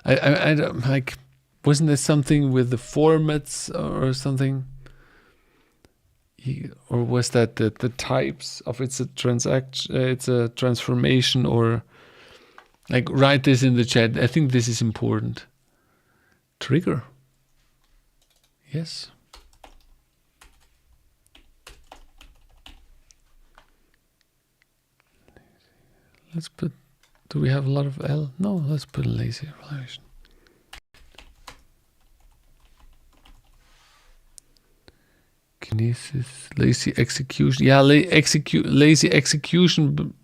I don't, like, wasn't there something with the formats or something? Or was that the types of it's a transaction, it's a transformation, or like write this in the chat. I think this is important. Trigger. Yes. Let's put, do we have a lot of L? No, let's put lazy evaluation. Kinesis, lazy execution. Yeah, lazy execution.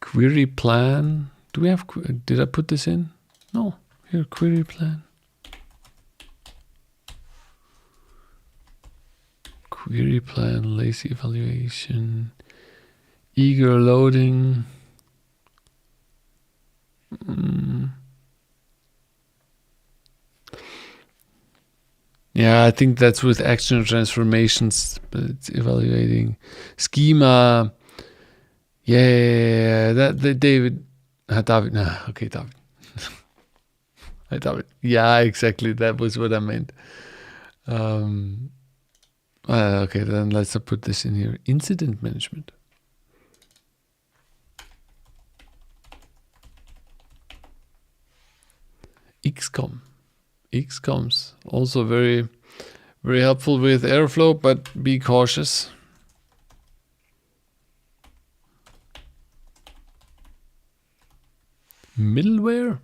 Query plan. Do we have, did I put this in? No, here, query plan. Query plan, lazy evaluation, eager loading. Yeah, I think that's with action transformations, but it's evaluating schema. Yeah, that David. David. Nah, okay, David. Hi, David. Yeah, exactly. That was what I meant. Okay, then let's put this in here. Incident management. XCOM. XCOMs also very, very helpful with Airflow, but be cautious. Middleware?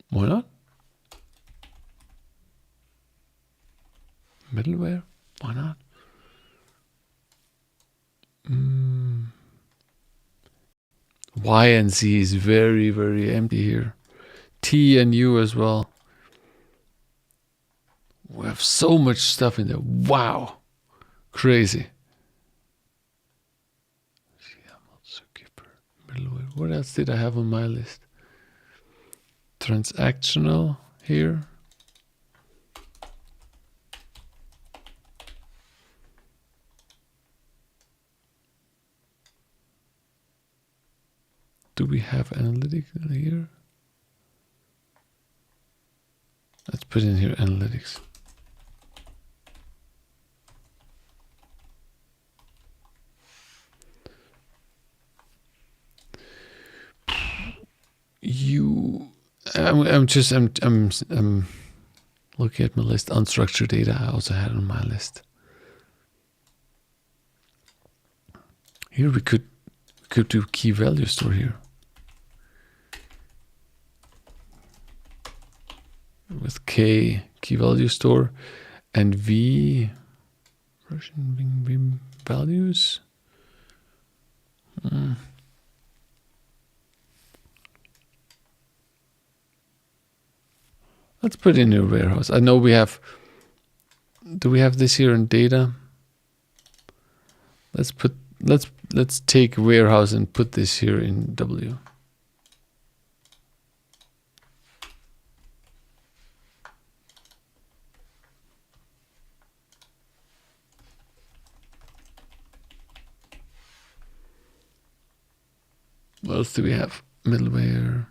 Why not? Middleware? Why not? Y and Z is very, very empty here. T and U as well. We have so much stuff in there. Wow. Crazy. What else did I have on my list? Transactional here. Do we have analytics here? Let's put in here analytics. I'm looking at my list. Unstructured data I also had on my list. Here we could do key value store here. With K, key value store, and V, version values. Let's put in your warehouse. I know we have. Do we have this here in data? Let's take warehouse and put this here in W. What else do we have? Middleware,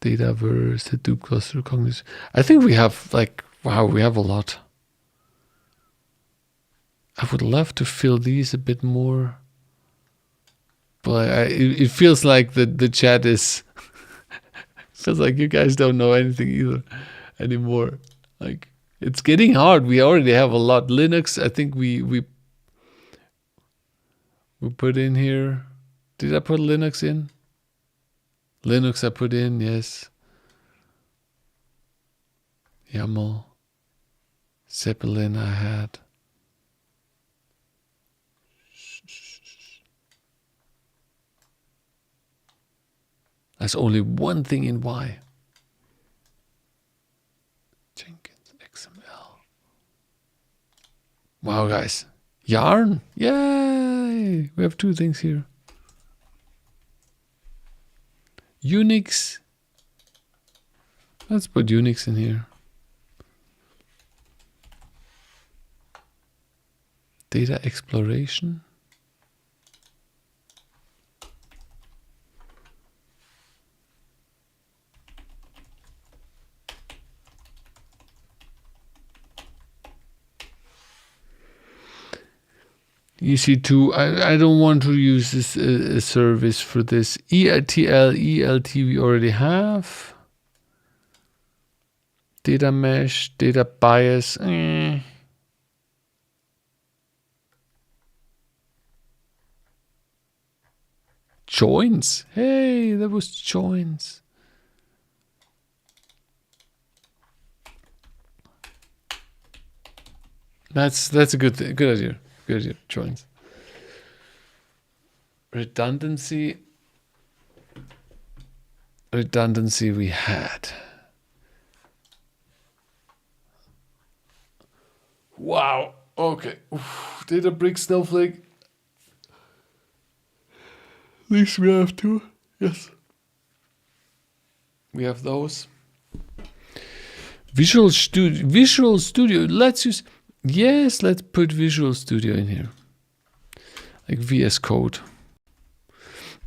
Dataverse, Hadoop cluster cognition. I think we have we have a lot. I would love to fill these a bit more, but it feels like the chat is feels like you guys don't know anything either anymore. Like it's getting hard. We already have a lot. Linux, I think we put in here. Did I put Linux in? Linux I put in, yes. YAML. Zeppelin I had. There's only one thing in Y. Jenkins XML. Wow, guys. Yarn? Yay! We have two things here. Unix. Let's put Unix in here. Data exploration. EC2, I don't want to use this service for this. ELTL, ELT we already have. Data mesh, data bias. Joins. Hey, that was joins. That's a good idea. Good idea. Joins. redundancy we had. Wow. Okay. Oof. Databricks, Snowflake. At least we have two. Yes. We have those. Visual Studio. Let's use. Yes, let's put Visual Studio in here. Like VS Code.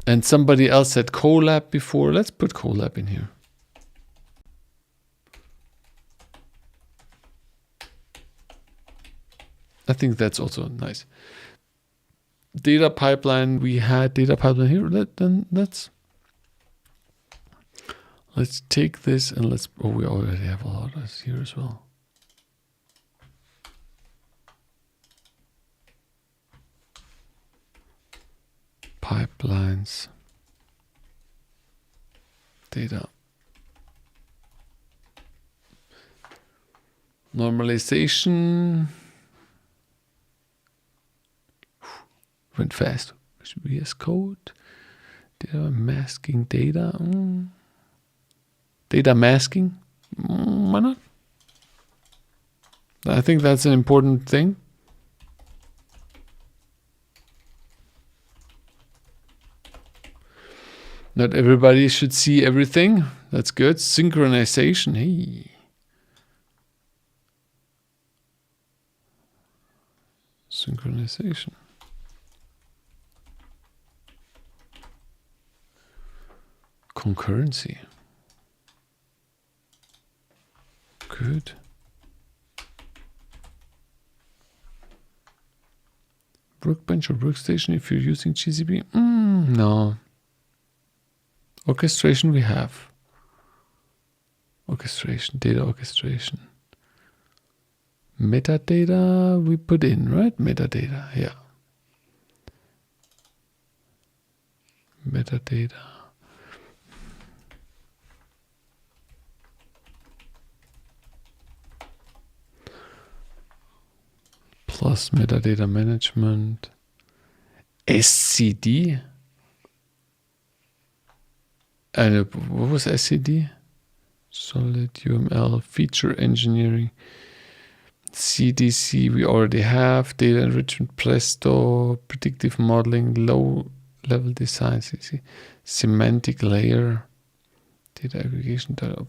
And somebody else said Colab before. Let's put Colab in here. I think that's also nice. Data pipeline, we had data pipeline here. Let's take this and let's, oh, we already have a lot of this here as well. Pipelines, data, normalization, went fast. VS Code, data masking, data masking, why not? I think that's an important thing. Not everybody should see everything. That's good. Synchronization. Hey. Synchronization. Concurrency. Good. Workbench or workstation if you're using GCP? No. Orchestration we have. Orchestration, data orchestration. Metadata we put in, right? Metadata, yeah. Metadata. Plus metadata management. SCD. And what was SCD? Solid UML, feature engineering. CDC we already have. Data enrichment, Presto, predictive modeling, low level design, CC, semantic layer, data aggregation, data.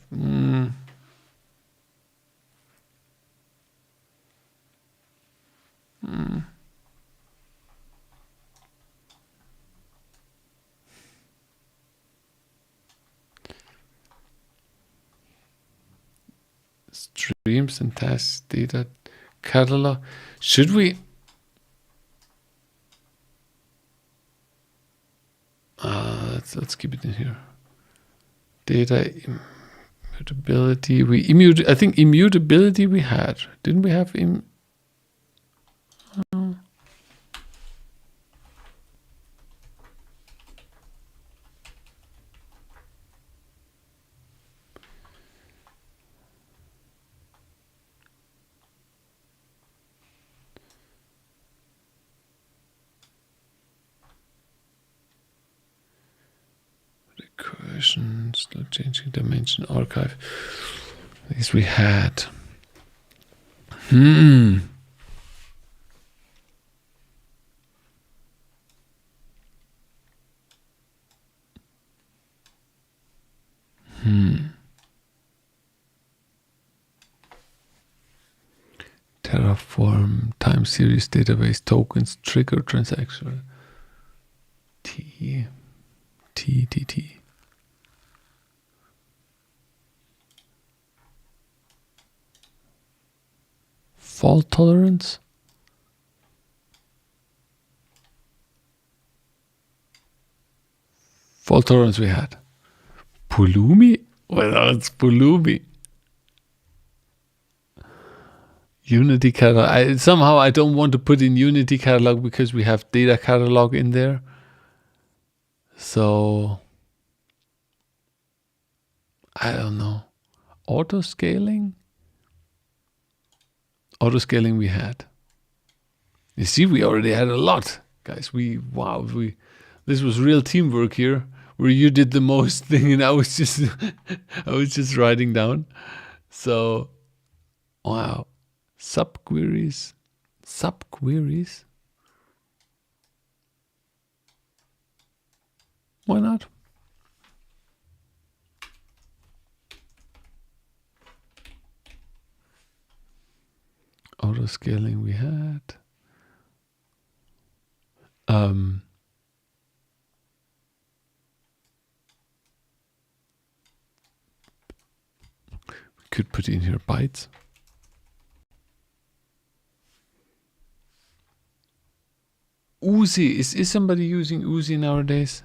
Streams and tasks, data catalog. Should we? Let's keep it in here. Data immutability. I think immutability we had. Didn't we have recursion, slow changing dimension, archive. These we had. Terraform, time series database, tokens, trigger transaction. T. Fault tolerance. Fault tolerance we had. Pulumi? Well, it's Pulumi. Unity catalog. Somehow I don't want to put in Unity catalog because we have data catalog in there. So I don't know. Auto scaling? Auto scaling we had. You see, we already had a lot, guys. This This was real teamwork here, where you did the most thing and I was just writing down. So, wow. Subqueries. Why not? Auto scaling we had. We could put in here bytes. Uzi, is somebody using Uzi nowadays?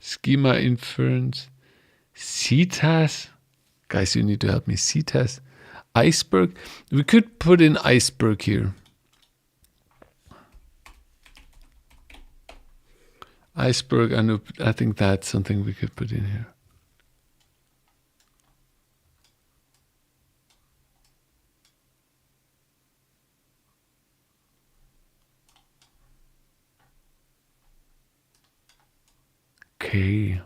Schema inference. CTAS. Guys, you need to help me. CTAS. Iceberg. We could put in iceberg here. Iceberg, I think that's something we could put in here. K.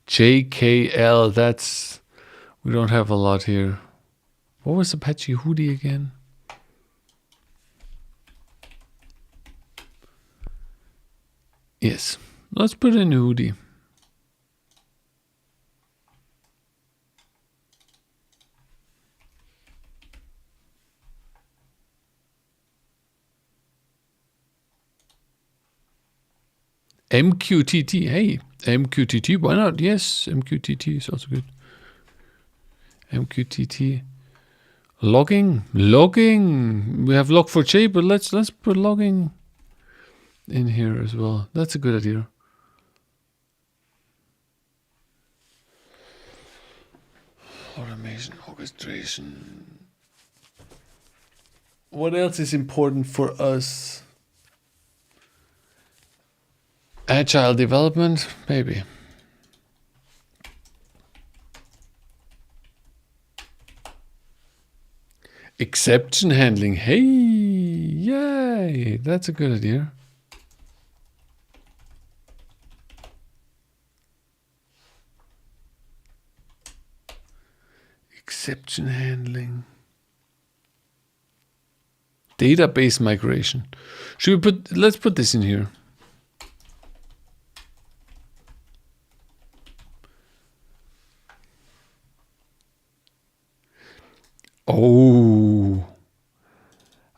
JKL, that's, we don't have a lot here. What was Apache Hoodie again? Yes, let's put in Hoodie. MQTT, hey, MQTT, why not? Yes, MQTT is also good. MQTT. Logging. We have log4j, but let's put logging in here as well. That's a good idea. Automation, orchestration. What else is important for us? Agile development, maybe. Exception handling. Hey, yay, that's a good idea. Exception handling. Database migration. Should we let's put this in here. Oh,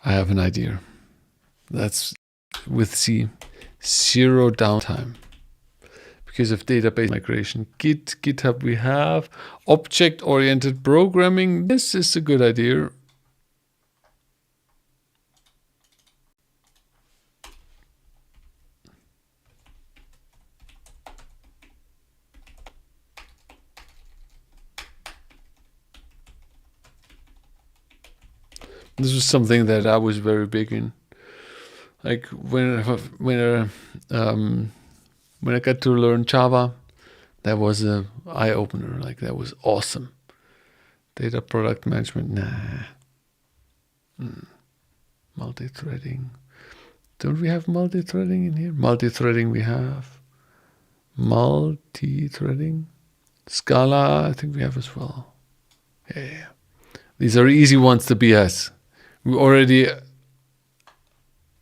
I have an idea. That's with C, 0 downtime. Because of database migration. GitHub we have. Object-oriented programming. This is a good idea. This was something that I was very big in. Like when I got to learn Java, that was an eye-opener. Like that was awesome. Data product management, nah. Multi-threading. Don't we have multi-threading in here? Multi-threading we have. Multi-threading. Scala, I think we have as well. Yeah. These are easy ones to BS. We're already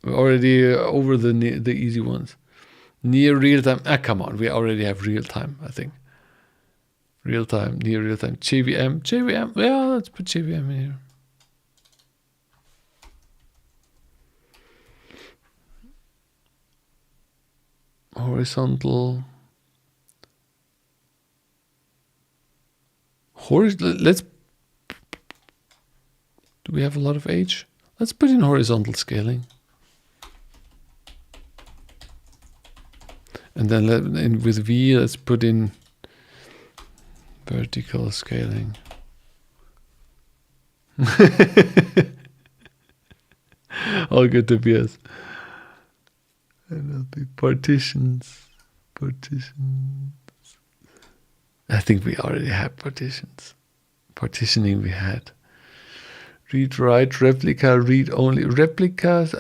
over the easy ones. Near real time. Come on, we already have real time, I think. Real time, near real time. JVM. Yeah, let's put JVM in here. Horizontal. Let's. Do we have a lot of H? Let's put in horizontal scaling. And then with V, let's put in vertical scaling. All good to BS. And it'll be partitions. I think we already had partitions. Partitioning we had. Read, write, replica, read only. Replicas.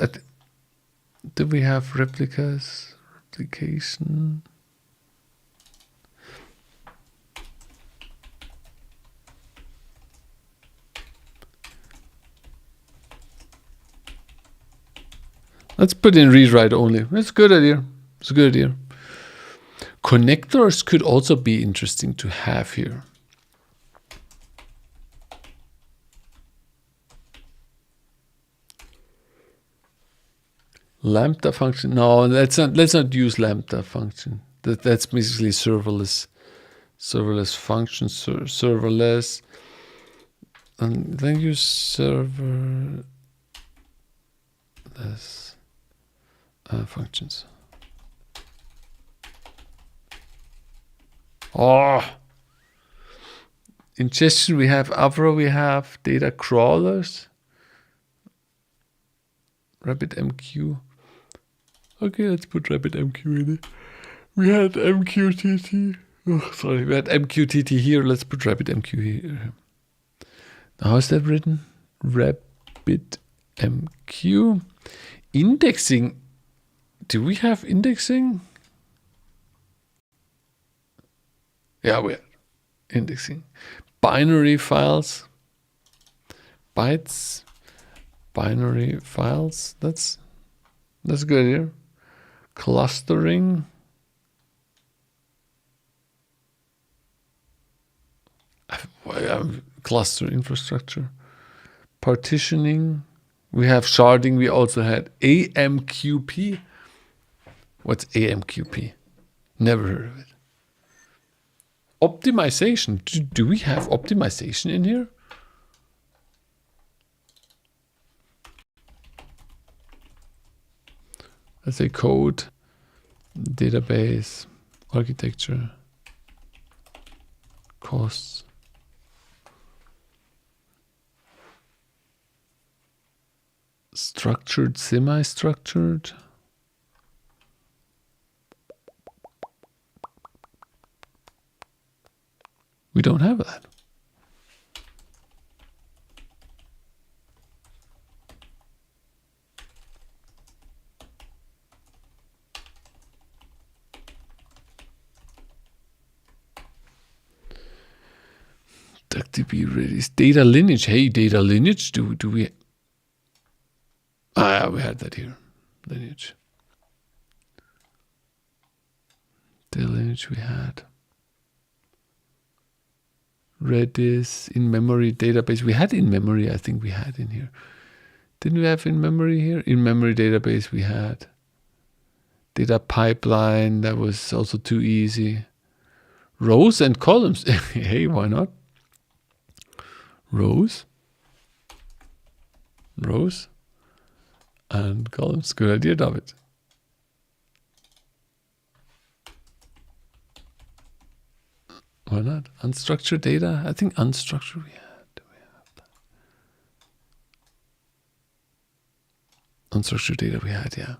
Do we have replicas? Replication. Let's put in read write only. That's a good idea. It's a good idea. Connectors could also be interesting to have here. Lambda function. No, let's not use lambda function. That's basically serverless function, serverless. And then use serverless functions. Oh, ingestion we have, Avro we have, data crawlers, RabbitMQ. Okay, let's put RabbitMQ in it. We had MQTT. Oh, sorry, we had MQTT here. Let's put RabbitMQ here. How is that written? RabbitMQ. Indexing. Do we have indexing? Yeah, we have indexing. Binary files. Bytes. Binary files. That's good here. Clustering. Cluster infrastructure. Partitioning. We have sharding. We also had AMQP. What's AMQP? Never heard of it. Optimization. Do we have optimization in here? Let's say code, database, architecture, costs. Structured, semi-structured. We don't have that. DuckDB release. Data lineage. Hey, data lineage. Do we? Ah, yeah, we had that here. Lineage. Data lineage we had. Redis, in-memory database. We had in-memory, I think we had in here. Didn't we have in-memory here? In-memory database we had. Data pipeline, that was also too easy. Rows and columns. Hey, why not? Rows and columns. Good idea, David. Why not? Unstructured data. I think unstructured we had. Do we have that? Unstructured data we had, yeah.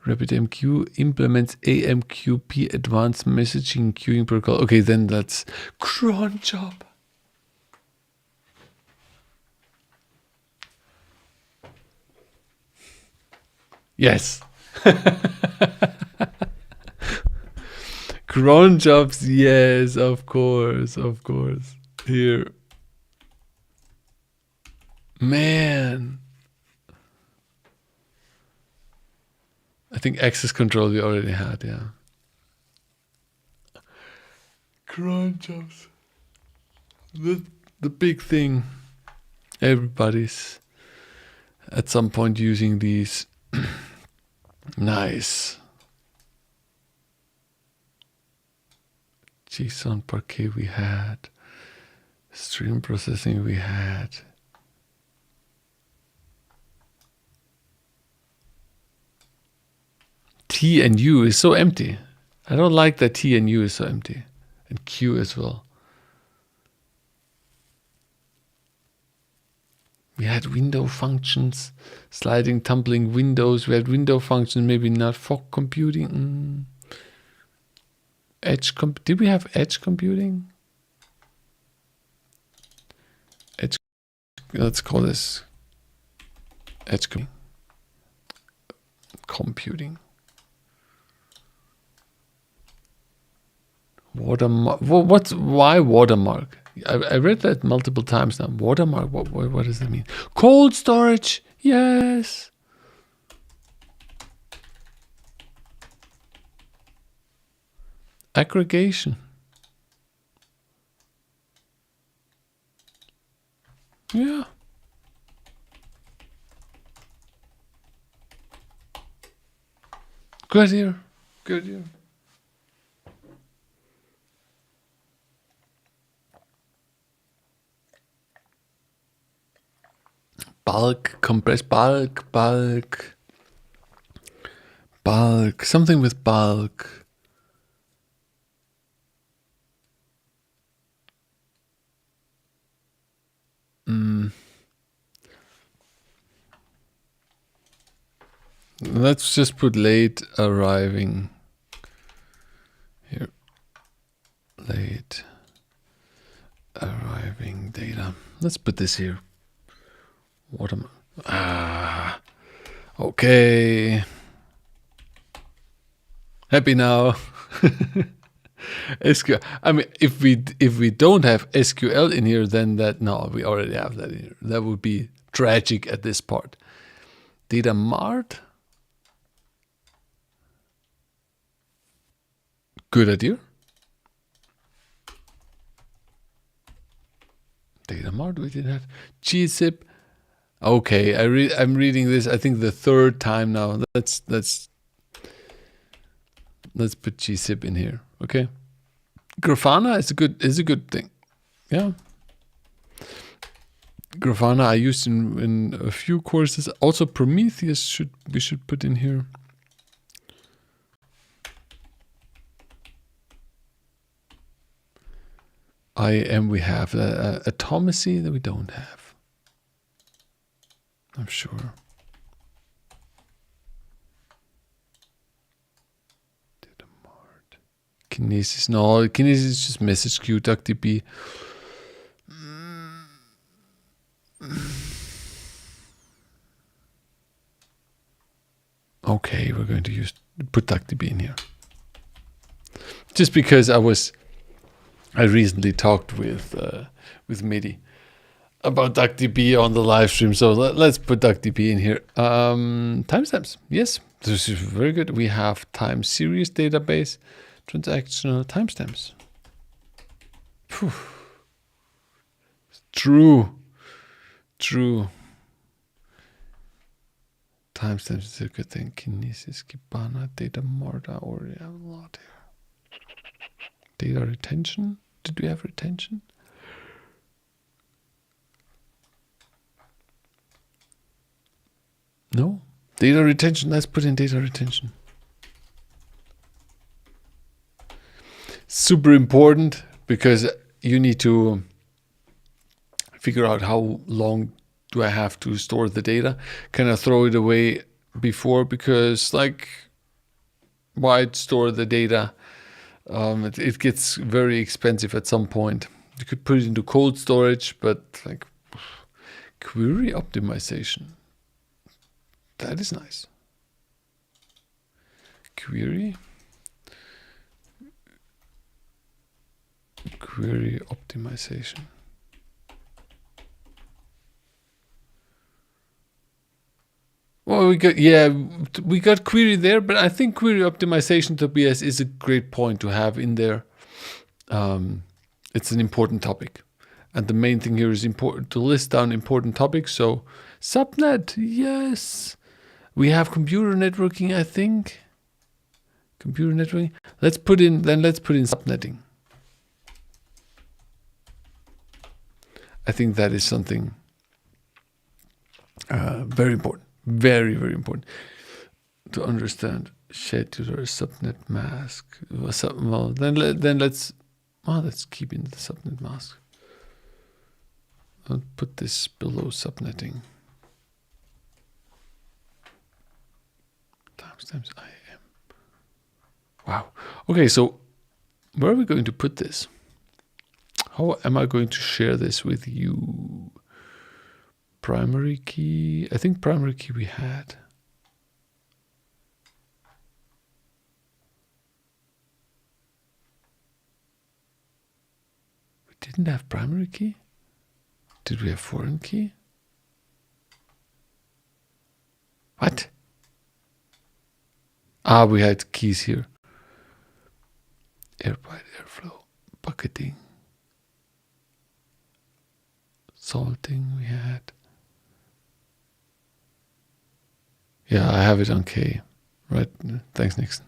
RabbitMQ implements AMQP advanced messaging queuing protocol. Okay, then that's cron job. Yes. Cron jobs, yes, of course. Here. Man. I think access control we already had, yeah. Cron jobs. The big thing. Everybody's at some point using these. Nice. JSON Parquet we had. Stream processing we had. T and U is so empty. I don't like that T and U is so empty. And Q as well. We had window functions, sliding, tumbling windows. We had window functions, maybe not fog computing. Did we have edge computing? Edge. Let's call this edge computing. computing. Watermark. Why watermark? I read that multiple times now. Watermark. What does it mean? Cold storage. Yes. Aggregation. Yeah. Good here. Good here. Bulk, compress, bulk, something with bulk. Let's just put late arriving here. Late arriving data. Let's put this here. Watermark. Okay. Happy now. SQL. I mean, if we don't have SQL in here, then we already have that in here. That would be tragic at this part. Data mart. Good idea. Data mart. We didn't have gzip. Okay, I'm reading this. I think the third time now. Let's put gzip in here. Okay. Grafana is a good thing. Yeah. Grafana I used in a few courses. Also Prometheus we should put in here. IAM we have. Atomacy that we don't have. I'm sure. Data mart. Kinesis. No, Kinesis is just message queue. DuckDB. Okay, we're going to put DuckDB in here. Just because I recently talked with Midi about DuckDB on the live stream, so let's put DuckDB in here. Timestamps, yes, this is very good. We have time series database, transactional timestamps. True. Timestamps is a good thing. Kinesis, Kibana, data mart, I already have a lot here. Data retention. Did we have retention? No. Data retention. Let's put in data retention. Super important because you need to figure out how long do I have to store the data. Can I throw it away before? Because why store the data? It gets very expensive at some point. You could put it into cold storage, but query optimization. That is nice. Query optimization. Well, we got query there, but I think query optimization, Tobias, is a great point to have in there. It's an important topic. And the main thing here is important to list down important topics. So subnet, yes. We have computer networking, I think. Computer networking. Let's put in subnetting. I think that is something very important. Very, very important to understand. Scheduler, subnet mask. Well, then let's keep in the subnet mask. I'll put this below subnetting. Timestamps IAM. Wow. Okay, so where are we going to put this? How am I going to share this with you? Primary key. I think primary key we had. didn't have primary key? Did we have foreign key? What? We had keys here. Apache Airflow, bucketing, salting we had. Yeah, I have it on K. Right, thanks Nixon.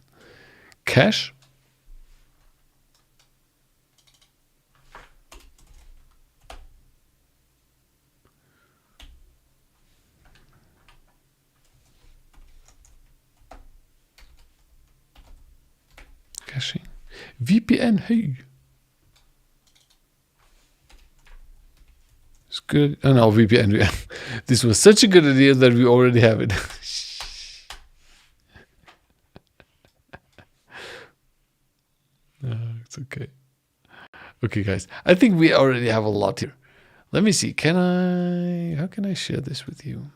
Cache? Caching. VPN, hey. It's good. Oh no, VPN. This was such a good idea that we already have it. No, it's okay. Okay, guys. I think we already have a lot here. Let me see. How can I share this with you?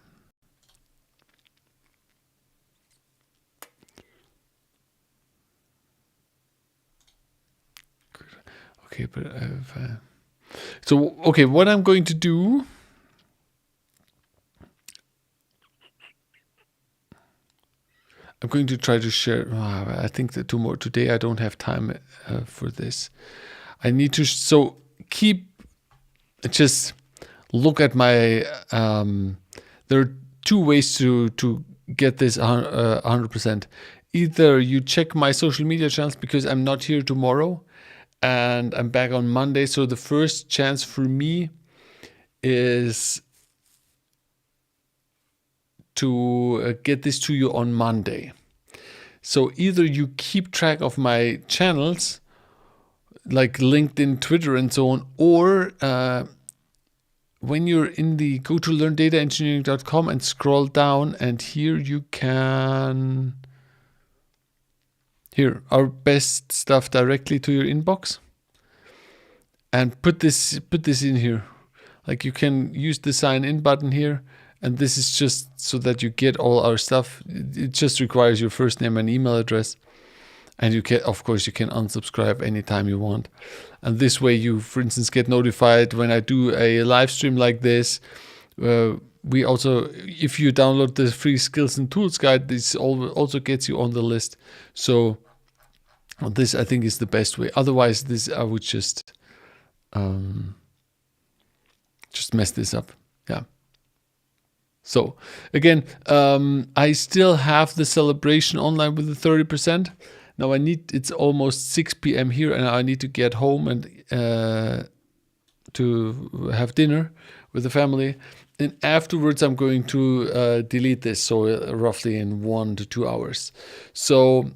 Okay, but I've... So, okay, what I'm going to do... I'm going to try to share... I think that today I don't have time for this. I need to... So, just look at my... there are two ways to get this 100%. Either you check my social media channels because I'm not here tomorrow, and I'm back on Monday. So the first chance for me is to get this to you on Monday. So either you keep track of my channels, like LinkedIn, Twitter, and so on, or when you're in the go to learndataengineering.com and scroll down, and here you can... Here, our best stuff directly to your inbox, and put this in here. Like you can use the sign in button here, and this is just so that you get all our stuff. It just requires your first name and email address, and you can, of course, you can unsubscribe anytime you want. And this way, you, for instance, get notified when I do a live stream like this. We also, if you download the free skills and tools guide, this also gets you on the list. So this, I think, is the best way. Otherwise, this I would just mess this up. Yeah. So again, I still have the celebration online with the 30%. Now it's almost 6 p.m. here, and I need to get home and to have dinner with the family. And afterwards, I'm going to delete this, so roughly in 1 to 2 hours. So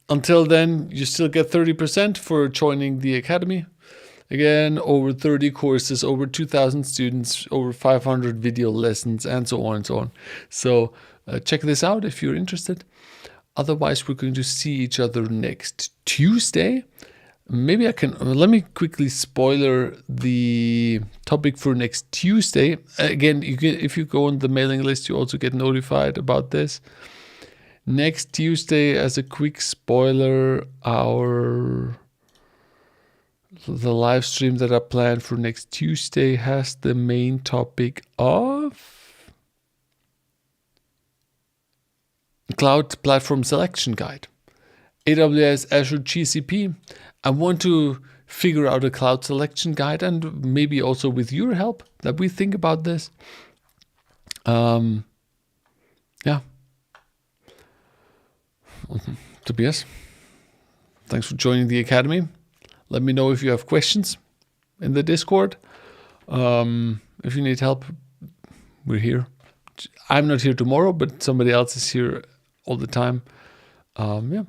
until then, you still get 30% for joining the Academy. Again, over 30 courses, over 2,000 students, over 500 video lessons, and so on and so on. So check this out if you're interested. Otherwise, we're going to see each other next Tuesday. Maybe I can, let me quickly spoiler the topic for next Tuesday. Again, if you go on the mailing list, you also get notified about this. Next Tuesday, as a quick spoiler, the live stream that I planned for next Tuesday has the main topic of Cloud Platform Selection Guide. AWS, Azure, GCP. I want to figure out a cloud selection guide, and maybe also with your help that we think about this. Yeah. Tobias, thanks for joining the Academy. Let me know if you have questions in the Discord. If you need help, we're here. I'm not here tomorrow, but somebody else is here all the time. Yeah.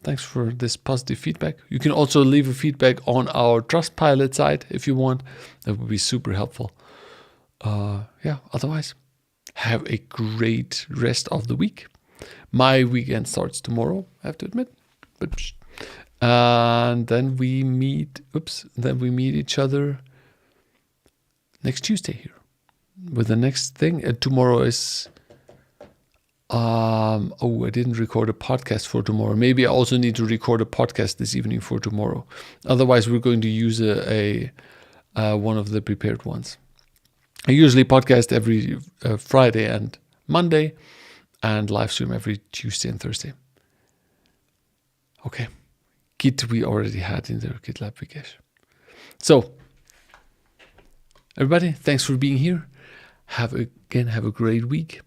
Thanks for this positive feedback. You can also leave a feedback on our Trustpilot site if you want. That would be super helpful. Yeah, otherwise, have a great rest of the week. My weekend starts tomorrow, I have to admit. And then we meet each other next Tuesday here with the next thing. Tomorrow is... I didn't record a podcast for tomorrow. Maybe I also need to record a podcast this evening for tomorrow. Otherwise, we're going to use a one of the prepared ones. I usually podcast every Friday and Monday, and live stream every Tuesday and Thursday. Okay. Git we already had in the GitLab Vikesh. So, everybody, thanks for being here. Have a great week.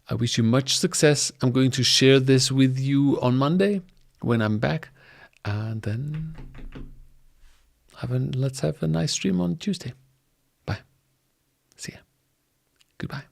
I wish you much success. I'm going to share this with you on Monday when I'm back. And then let's have a nice stream on Tuesday. Bye. See ya. Goodbye.